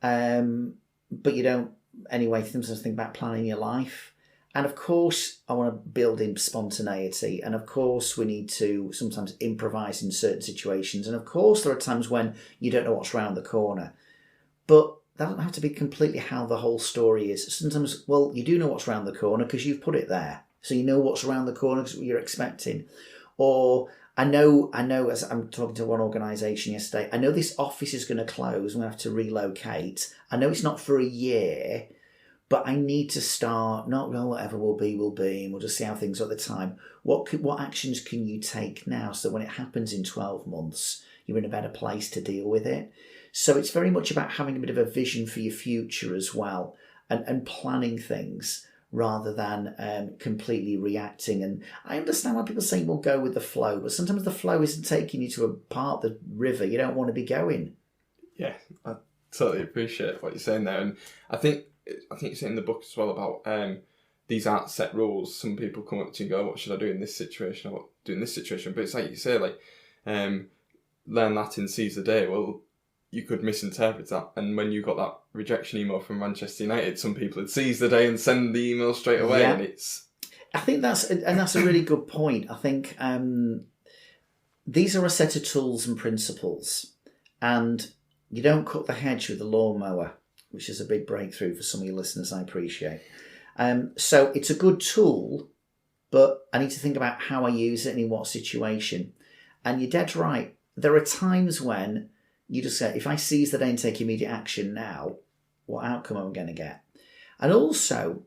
but you don't, anyway, sometimes think about planning your life. And of course, I want to build in spontaneity. And of course, we need to sometimes improvise in certain situations. And of course, there are times when you don't know what's around the corner. But that doesn't have to be completely how the whole story is. Sometimes, you do know what's around the corner because you've put it there. So you know what's around the corner because what you're expecting. Or I know, as I'm talking to one organisation yesterday, I know this office is going to close. I'm going to have to relocate. I know it's not for a year. But I need to start, not, well, whatever will be, and we'll just see how things are at the time. What actions can you take now so that when it happens in 12 months, you're in a better place to deal with it? So it's very much about having a bit of a vision for your future as well, and planning things rather than completely reacting. And I understand why people say, well, go with the flow, but sometimes the flow isn't taking you to a part of the river you don't want to be going. Yeah, I totally appreciate what you're saying there. And I think you say in the book as well about these aren't set rules. Some people come up to you and go, what should I do in this situation, or what do in this situation? But it's like you say, like, learn Latin, seize the day. Well, you could misinterpret that. And when you got that rejection email from Manchester United, some people had seized the day and send the email straight away. Yeah. And I think that's a really good point. I think these are a set of tools and principles, and you don't cut the hedge with the lawnmower, which is a big breakthrough for some of your listeners, I appreciate. So it's a good tool, but I need to think about how I use it and in what situation. And you're dead right. There are times when you just say, if I seize the day and take immediate action now, what outcome am I going to get? And also,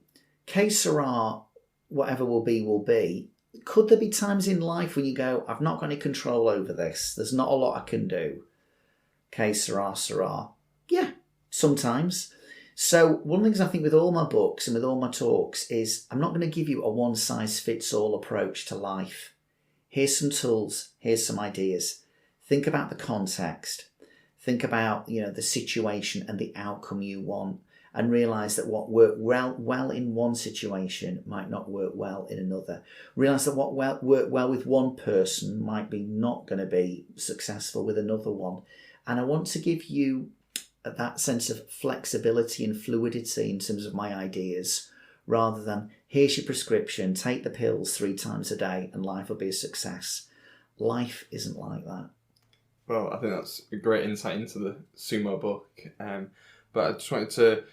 que sera, whatever will be, could there be times in life when you go, I've not got any control over this, there's not a lot I can do? Que sera, sera. Yeah, sometimes. So one of the things I think with all my books and with all my talks is I'm not going to give you a one-size-fits-all approach to life. Here's some tools, here's some ideas. Think about the context. Think about, the situation and the outcome you want, and realise that what worked well in one situation might not work well in another. Realise that what worked well with one person might be not going to be successful with another one. And I want to give you that sense of flexibility and fluidity in terms of my ideas, rather than here's your prescription, take the pills 3 times a day and life will be a success. Life isn't like that. Well, I think that's a great insight into the Sumo book. But I just wanted to,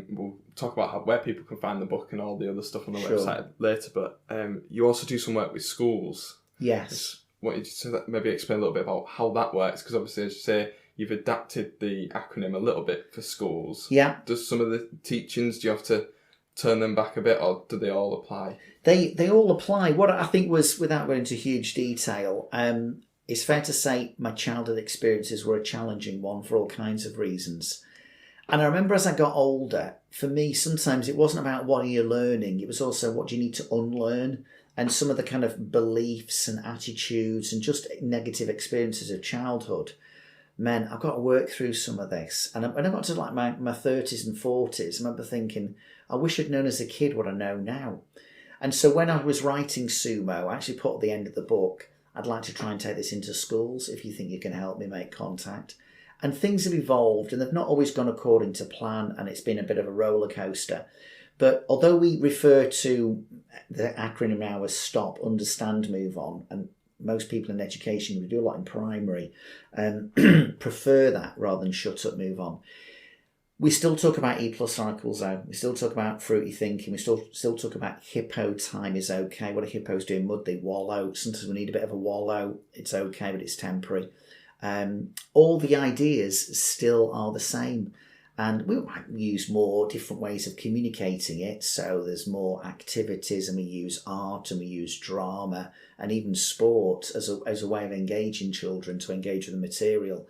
we'll talk about where people can find the book and all the other stuff on the website later. But you also do some work with schools. Yes. Wanted you to maybe explain a little bit about how that works, because obviously, as you say, you've adapted the acronym a little bit for schools. Yeah. Does some of the teachings, do you have to turn them back a bit, or do they all apply? They all apply. What I think was, without going into huge detail, it's fair to say my childhood experiences were a challenging one for all kinds of reasons. And I remember as I got older, for me, sometimes it wasn't about what are you learning, it was also what do you need to unlearn. And some of the kind of beliefs and attitudes and just negative experiences of childhood meant I've got to work through some of this. And when I got to like my 30s and 40s, I remember thinking, I wish I'd known as a kid what I know now. And so when I was writing Sumo, I actually put at the end of the book, I'd like to try and take this into schools. If you think you can help me, make contact. And things have evolved, and they've not always gone according to plan, and it's been a bit of a roller coaster. But although we refer to the acronym now as STOP, Understand, Move On, and most people in education, we do a lot in primary, prefer that rather than shut up, move on. We still talk about E plus cycles though. We still talk about fruity thinking. We still talk about hippo time is okay. What a hippo's doing, mud, they wallow. Sometimes we need a bit of a wallow. It's okay, but it's temporary. All the ideas still are the same. And we might use more different ways of communicating it. So there's more activities, and we use art, and we use drama, and even sport as a way of engaging children to engage with the material.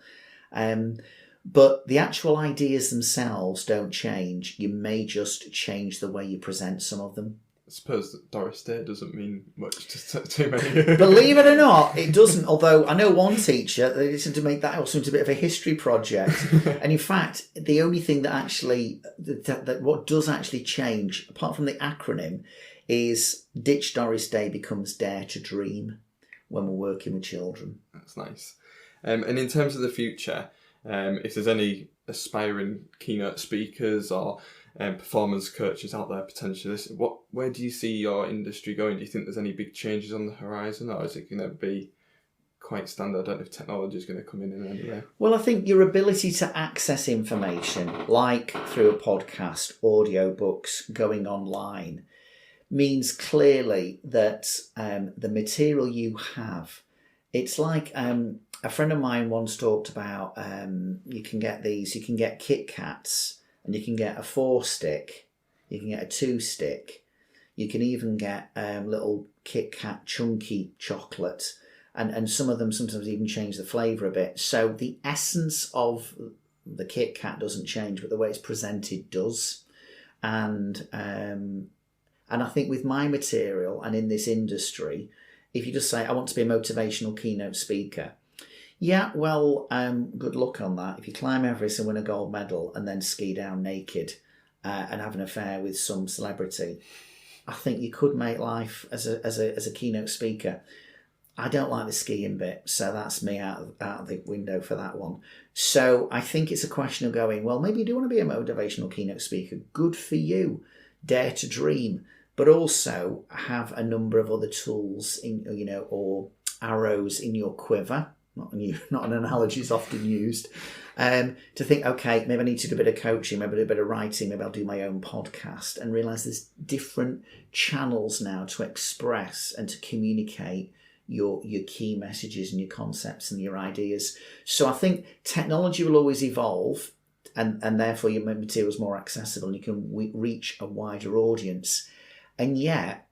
But the actual ideas themselves don't change. You may just change the way you present some of them. I suppose that Doris Day doesn't mean much to too many. Believe it or not, it doesn't. Although I know one teacher, they seem to make that also into a bit of a history project. And in fact, the only thing that actually, that what does actually change, apart from the acronym, is Ditch Doris Day becomes Dare to Dream when we're working with children. That's nice. And in terms of the future, if there's any aspiring keynote speakers or performance coaches out there potentially, where do you see your industry going? Do you think there's any big changes on the horizon, or is it going to be quite standard? I don't know if technology is going to come in any way. Well, I think your ability to access information, like through a podcast, audio books, going online, means clearly that the material you have, it's like a friend of mine once talked about you can get Kit Kats and you can get a 4-stick You can get a 2-stick. You can even get little Kit Kat chunky chocolate. And some of them sometimes even change the flavour a bit. So the essence of the Kit Kat doesn't change, but the way it's presented does. And I think with my material and in this industry, if you just say, I want to be a motivational keynote speaker, yeah, well, good luck on that. If you climb Everest and win a gold medal and then ski down naked and have an affair with some celebrity, I think you could make life as a keynote speaker. I don't like the skiing bit, so that's me out of the window for that one. So I think it's a question of going, well, maybe you do want to be a motivational keynote speaker. Good for you. Dare to dream. But also have a number of other tools in, or arrows in your quiver. Not an analogy is often used. To think, okay, maybe I need to do a bit of coaching, maybe do a bit of writing, maybe I'll do my own podcast, and realise there's different channels now to express and to communicate your key messages and your concepts and your ideas. So I think technology will always evolve, and therefore your material is more accessible and you can reach a wider audience. And yet,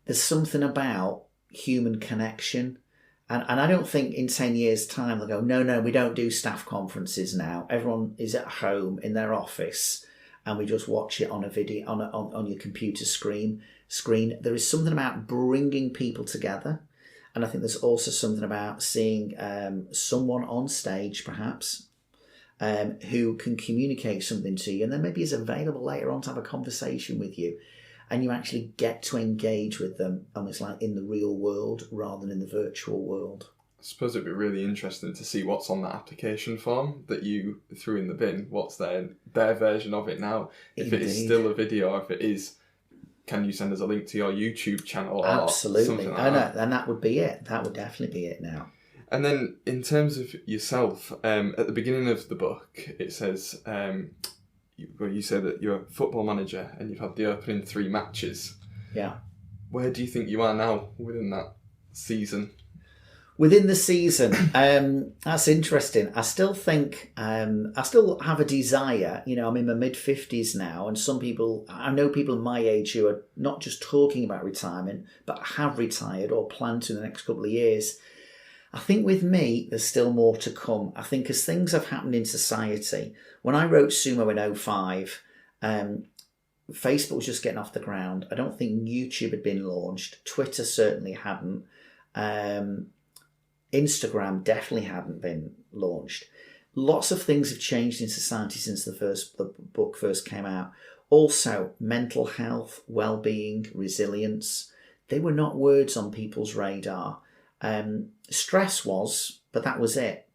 there's something about human connection. And I don't think in 10 years' time they'll go, no, we don't do staff conferences now. Everyone is at home in their office and we just watch it on a video, on your computer screen. There is something about bringing people together. And I think there's also something about seeing someone on stage, perhaps, who can communicate something to you and then maybe is available later on to have a conversation with you. And you actually get to engage with them almost like in the real world rather than in the virtual world. I suppose it'd be really interesting to see what's on that application form that you threw in the bin. What's their version of it now? If it is still a video, if it is, can you send us a link to your YouTube channel? Absolutely. Or something like that? And that would be it. That would definitely be it now. And then in terms of yourself, at the beginning of the book, it says... you say that you're a football manager and you've had the opening 3 matches. Yeah. Where do you think you are now within that season? Within the season, that's interesting. I still think, I still have a desire. I'm in my mid-50s now, and I know people my age who are not just talking about retirement, but have retired or plan to in the next couple of years. I think with me, there's still more to come. I think as things have happened in society, when I wrote Sumo in 2005, Facebook was just getting off the ground. I don't think YouTube had been launched. Twitter certainly hadn't. Instagram definitely hadn't been launched. Lots of things have changed in society since the book first came out. Also, mental health, well-being, resilience, they were not words on people's radar. Stress was, but that was it.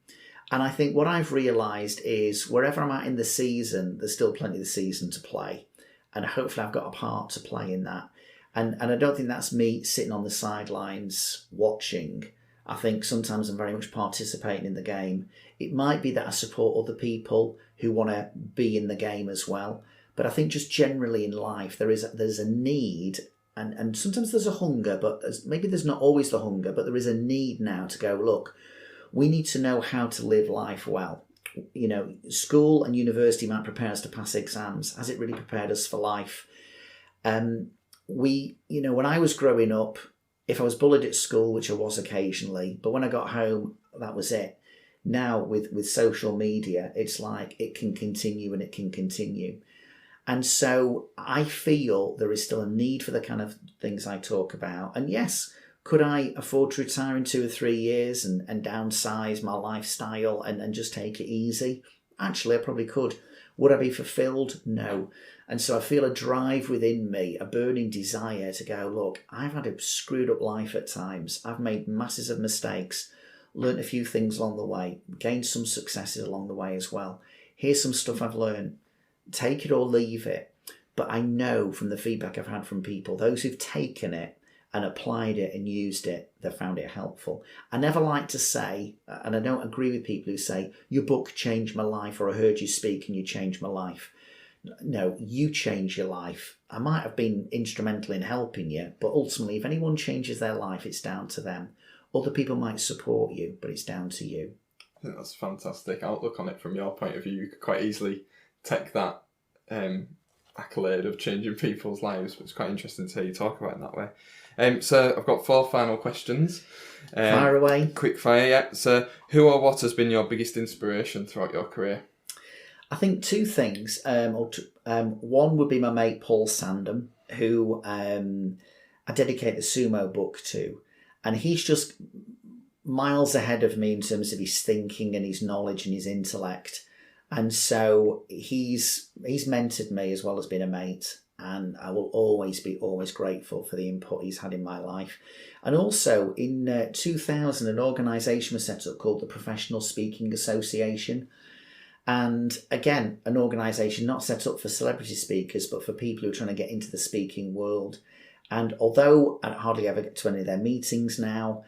And I think what I've realised is wherever I'm at in the season, there's still plenty of the season to play. And hopefully I've got a part to play in that. And I don't think that's me sitting on the sidelines watching. I think sometimes I'm very much participating in the game. It might be that I support other people who want to be in the game as well. But I think just generally in life, there's a need. And sometimes there's a hunger, but maybe there's not always the hunger, but there is a need now to go, look, we need to know how to live life well. School and university might prepare us to pass exams. Has it really prepared us for life? When I was growing up, if I was bullied at school, which I was occasionally, but when I got home, that was it. Now with social media, it's like it can continue and it can continue. And so I feel there is still a need for the kind of things I talk about. And yes, could I afford to retire in 2 or 3 years and downsize my lifestyle and just take it easy? Actually, I probably could. Would I be fulfilled? No. And so I feel a drive within me, a burning desire to go, look, I've had a screwed up life at times. I've made masses of mistakes, learnt a few things along the way, gained some successes along the way as well. Here's some stuff I've learned. Take it or leave it. But I know from the feedback I've had from people, those who've taken it and applied it and used it, they've found it helpful. I never like to say, and I don't agree with people who say, your book changed my life, or I heard you speak and you changed my life. No, you change your life. I might have been instrumental in helping you, but ultimately, if anyone changes their life, it's down to them. Other people might support you, but it's down to you. I think that's a fantastic outlook on it from your point of view. You could quite easily take that accolade of changing people's lives, but it's quite interesting to hear you talk about it in that way. So I've got 4 final questions. Fire away. Quick fire, yeah. So who or what has been your biggest inspiration throughout your career? I think 2 things. One would be my mate Paul Sandham, who I dedicate the Sumo book to. And he's just miles ahead of me in terms of his thinking and his knowledge and his intellect. And so he's mentored me as well as being a mate. And I will always be grateful for the input he's had in my life. And also in 2000, an organisation was set up called the Professional Speaking Association. And again, an organisation not set up for celebrity speakers, but for people who are trying to get into the speaking world. And although I hardly ever get to any of their meetings now,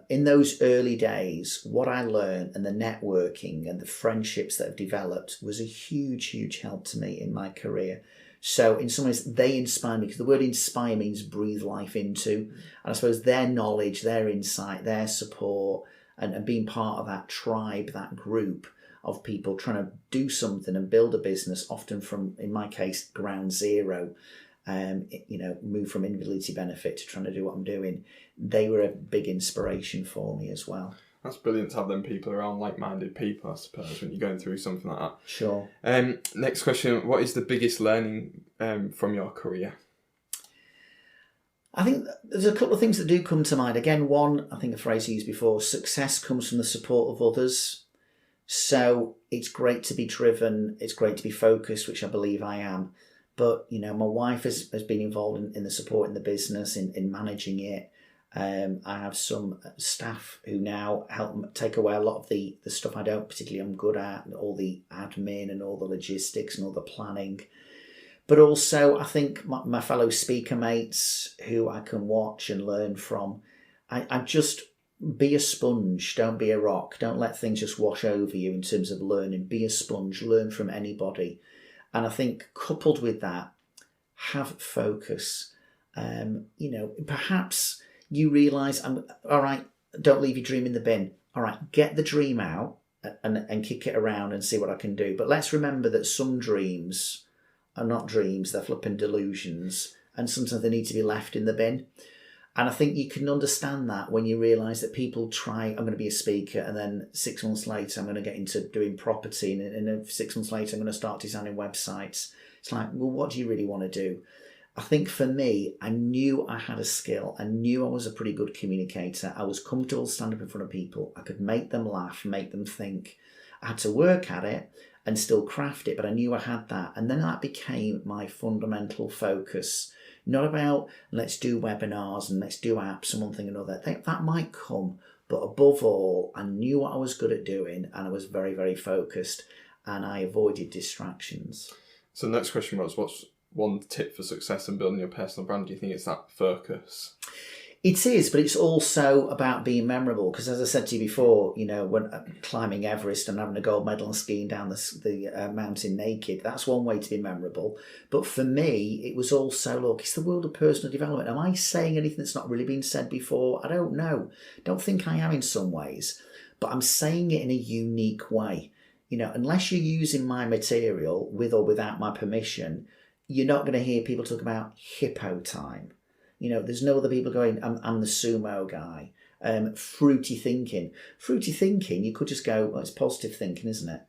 in those early days, what I learned and the networking and the friendships that have developed was a huge, huge help to me in my career. So in some ways, they inspire me, because the word inspire means breathe life into. And I suppose their knowledge, their insight, their support, and being part of that tribe, that group of people trying to do something and build a business, often from, in my case, ground zero, move from invalidity benefit to trying to do what I'm doing. They were a big inspiration for me as well. That's brilliant to have them people around, like-minded people, I suppose, when you're going through something like that. Sure. Next question, what is the biggest learning from your career? I think there's a couple of things that do come to mind. Again, one, I think a phrase I used before, success comes from the support of others. So it's great to be driven, it's great to be focused, which I believe I am. But, my wife has been involved in the support in the business, in managing it. I have some staff who now help take away a lot of the stuff I don't particularly am good at, all the admin and all the logistics and all the planning. But also, I think my fellow speaker mates who I can watch and learn from, I just be a sponge, don't be a rock. Don't let things just wash over you in terms of learning. Be a sponge, learn from anybody. And I think coupled with that, have focus. Perhaps you realise, all right, don't leave your dream in the bin. All right, get the dream out and kick it around and see what I can do. But let's remember that some dreams are not dreams, they're flipping delusions. And sometimes they need to be left in the bin. And I think you can understand that when you realise that people try, I'm going to be a speaker, and then 6 months later I'm going to get into doing property, and then 6 months later I'm going to start designing websites. It's like, well, what do you really want to do? I think for me, I knew I had a skill. I knew I was a pretty good communicator. I was comfortable standing up in front of people. I could make them laugh, make them think. I had to work at it and still craft it, but I knew I had that. And then that became my fundamental focus. Not about let's do webinars and let's do apps and one thing and another. That might come, but above all, I knew what I was good at doing, and I was very, very focused, and I avoided distractions. So the next question was, what's one tip for success in building your personal brand? Do you think it's that focus? It is, but it's also about being memorable. Because as I said to you before, when climbing Everest and having a gold medal and skiing down the mountain naked, that's one way to be memorable. But for me, it was also, look, it's the world of personal development. Am I saying anything that's not really been said before? I don't know. Don't think I am in some ways. But I'm saying it in a unique way. Unless you're using my material with or without my permission, you're not going to hear people talk about hippo time. There's no other people going, I'm the Sumo Guy. Fruity thinking. Fruity thinking, you could just go, well, it's positive thinking, isn't it?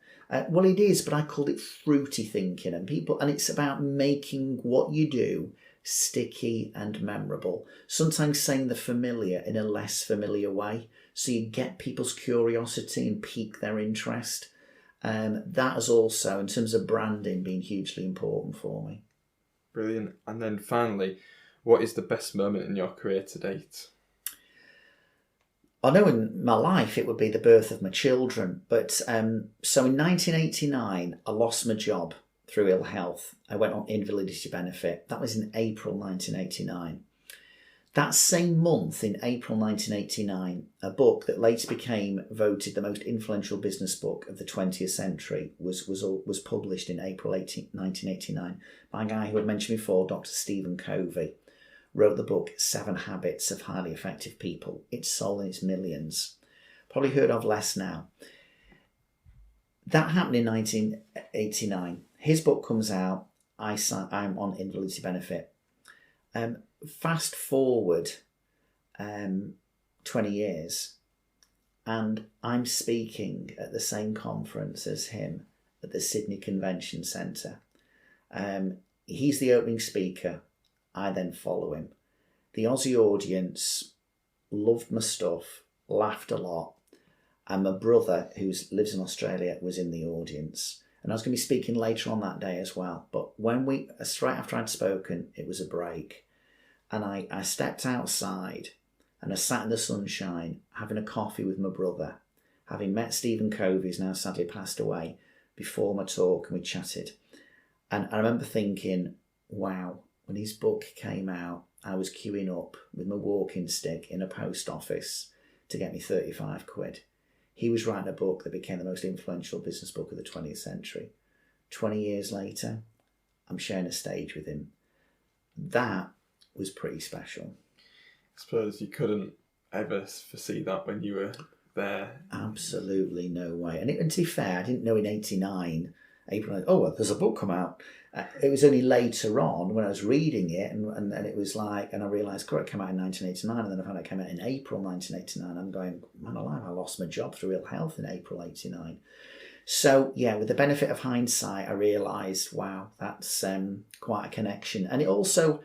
Well, it is, but I called it fruity thinking. And it's about making what you do sticky and memorable. Sometimes saying the familiar in a less familiar way. So you get people's curiosity and pique their interest. That has also, in terms of branding, been hugely important for me. Brilliant. And then finally, what is the best moment in your career to date? I know in my life it would be the birth of my children, but so in 1989 I lost my job through ill health. I went on invalidity benefit. That was in April 1989. That same month, in April 1989, a book that later became voted the most influential business book of the 20th century was published in April 1989 by a guy who I'd mentioned before, Dr. Stephen Covey. Wrote the book 7 Habits of Highly Effective People. It's sold in its millions. Probably heard of less now. That happened in 1989. His book comes out. I'm on invalidity benefit. Fast forward 20 years, and I'm speaking at the same conference as him at the Sydney Convention Centre. He's the opening speaker. I then follow him. The Aussie audience loved my stuff, laughed a lot, and my brother, who lives in Australia, was in the audience. And I was going to be speaking later on that day as well. But straight after I'd spoken, it was a break. And I stepped outside and I sat in the sunshine having a coffee with my brother, having met Stephen Covey, who's now sadly passed away, before my talk, and we chatted. And I remember thinking, wow, when his book came out, I was queuing up with my walking stick in a post office to get me 35 quid. He was writing a book that became the most influential business book of the 20th century. 20 years later, I'm sharing a stage with him. That was pretty special. I suppose you couldn't ever foresee that when you were there. Absolutely no way. And to be fair, I didn't know in 89, April, well, there's a book come out. It was only later on when I was reading it and it was like, and I realised, it came out in 1989, and then I found out it came out in April 1989. I'm going, man alive, I lost my job through ill health in April 89. So, yeah, with the benefit of hindsight, I realised, wow, that's quite a connection. And it also,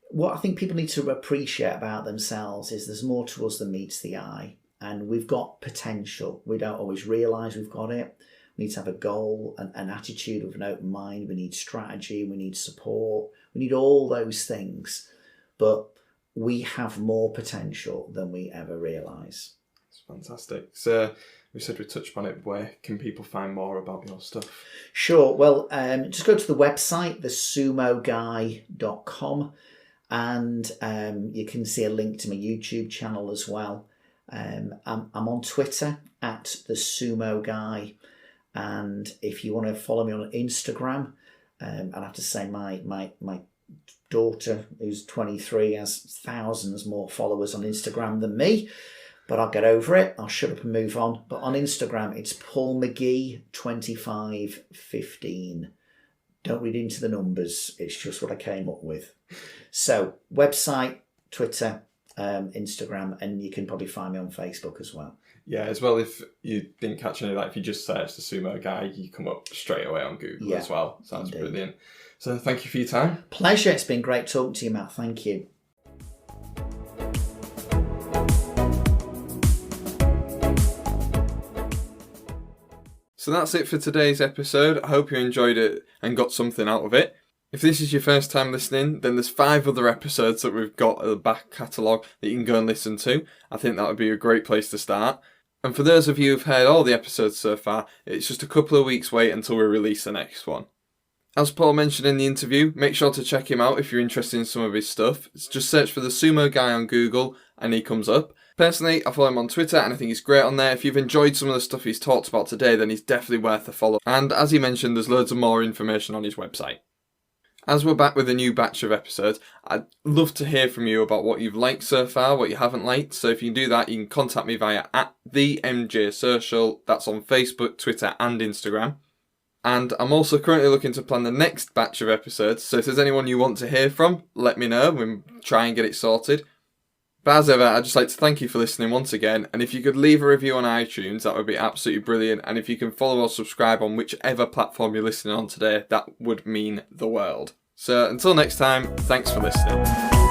what I think people need to appreciate about themselves is there's more to us than meets the eye. And we've got potential. We don't always realise we've got it. We need to have a goal, an attitude of an open mind. We need strategy. We need support. We need all those things. But we have more potential than we ever realise. It's fantastic. So we said we touched on it. Where can people find more about your stuff? Sure. Well, just go to the website, thesumoguy.com, and you can see a link to my YouTube channel as well. I'm on Twitter at the Sumo Guy. And if you want to follow me on Instagram, I'd have to say my daughter, who's 23, has thousands more followers on Instagram than me. But I'll get over it. I'll shut up and move on. But on Instagram, it's Paul McGee 2515. Don't read into the numbers. It's just what I came up with. So website, Twitter, Instagram, and you can probably find me on Facebook as well. Yeah, as well, if you didn't catch any of that, if you just search the Sumo Guy, you come up straight away on Google as well. Sounds brilliant. So thank you for your time. Pleasure. It's been great talking to you, Matt. Thank you. So that's it for today's episode. I hope you enjoyed it and got something out of it. If this is your first time listening, then there's 5 other episodes that we've got at the back catalogue that you can go and listen to. I think that would be a great place to start. And for those of you who've heard all the episodes so far, it's just a couple of weeks wait until we release the next one. As Paul mentioned in the interview, make sure to check him out if you're interested in some of his stuff. Just search for the Sumo Guy on Google and he comes up. Personally, I follow him on Twitter and I think he's great on there. If you've enjoyed some of the stuff he's talked about today, then he's definitely worth a follow. And as he mentioned, there's loads of more information on his website. As we're back with a new batch of episodes, I'd love to hear from you about what you've liked so far, what you haven't liked. So if you can do that, you can contact me via @TheMJSocial. That's on Facebook, Twitter and Instagram. And I'm also currently looking to plan the next batch of episodes. So if there's anyone you want to hear from, let me know. We'll try and get it sorted. But as ever, I'd just like to thank you for listening once again. And if you could leave a review on iTunes, that would be absolutely brilliant. And if you can follow or subscribe on whichever platform you're listening on today, that would mean the world. So until next time, thanks for listening.